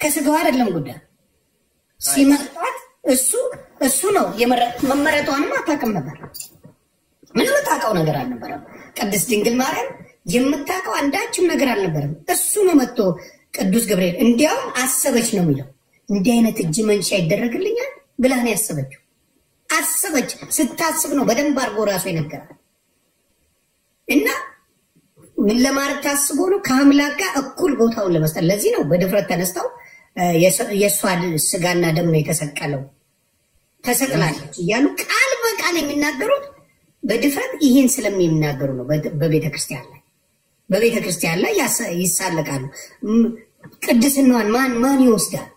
ከስጋው አይደለም ጉዳይ ሲመጣት እሱ ነው መመረጧንም አታውቅም ነበር። ምንም ታውቀው ነገር አልነበረም። ቅድስት ድንግል ማርያም የምታውቀው አንዳችም ነገር አልነበረም። እሱ ነው መጥቶ ቅዱስ ገብርኤል እንዲያውም አሰበች ነው የሚለው እንዲህ አይነት እጅ መንሻ ይደረግልኛል ብላ ነው ያሰበችው። አሰበች። ስታስብ ነው በደንብ አድርጎ ራሱ ይነገራል። እና ምን ለማድረግ ታስቦ ነው? ከአምላክ ጋር እኩል ቦታውን ለመስጠት። ለዚህ ነው በድፍረት ተነስተው የእሷ ስጋና ደም ነው የተሰቀለው ተሰቅላለች እያሉ ቃል በቃል የሚናገሩት በድፍረት ይህን ስለሚናገሩ ነው። በቤተክርስቲያን ላይ ይሳለቃሉ። ቅድስናዋን ማን ይወስዳል?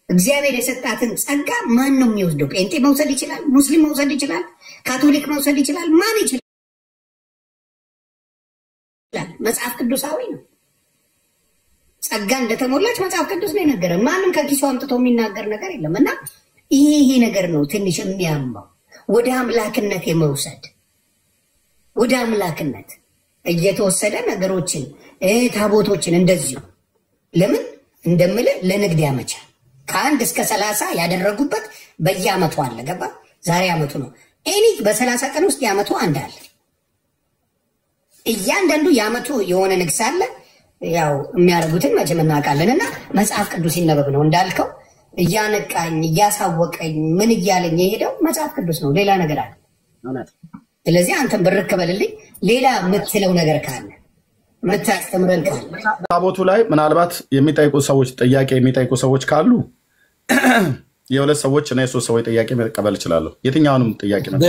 እግዚአብሔር የሰጣትን ጸጋ ማን ነው የሚወስደው? ጴንጤ መውሰድ ይችላል፣ ሙስሊም መውሰድ ይችላል፣ ካቶሊክ መውሰድ ይችላል። ማን ይችላል? መጽሐፍ ቅዱሳዊ ነው። ጸጋ እንደተሞላች መጽሐፍ ቅዱስ ነው የነገረን። ማንም ከኪሱ አምጥቶ የሚናገር ነገር የለም። እና ይሄ ነገር ነው ትንሽ የሚያማው። ወደ አምላክነት የመውሰድ ወደ አምላክነት እየተወሰደ ነገሮችን ታቦቶችን እንደዚሁ ለምን እንደምልህ ለንግድ ያመቻል። ከ1 እስከ 30 ያደረጉበት በየአመቱ አለ። ገባ? ዛሬ አመቱ ነው። በ30 ቀን ውስጥ ያመቱ አንድ አለ። እያንዳንዱ ያመቱ የሆነ ንግስ አለ። ያው የሚያደርጉትን መቼም እናውቃለንና መጽሐፍ ቅዱስ ይነበብ ነው እንዳልከው እያነቃኝ እያሳወቀኝ ምን እያለኝ የሄደው መጽሐፍ ቅዱስ ነው። ሌላ ነገር አለ። ስለዚህ አንተም ብርክበልልኝ ሌላ የምትለው ነገር ካለ የምታስተምረን ካለ ታቦቱ ላይ ምናልባት የሚጠይቁ ሰዎች ጥያቄ የሚጠይቁ ሰዎች ካሉ የ2 ሰዎች እና የ3 ሰዎች ጥያቄ መቀበል እችላለሁ። የትኛውንም ጥያቄ ነው።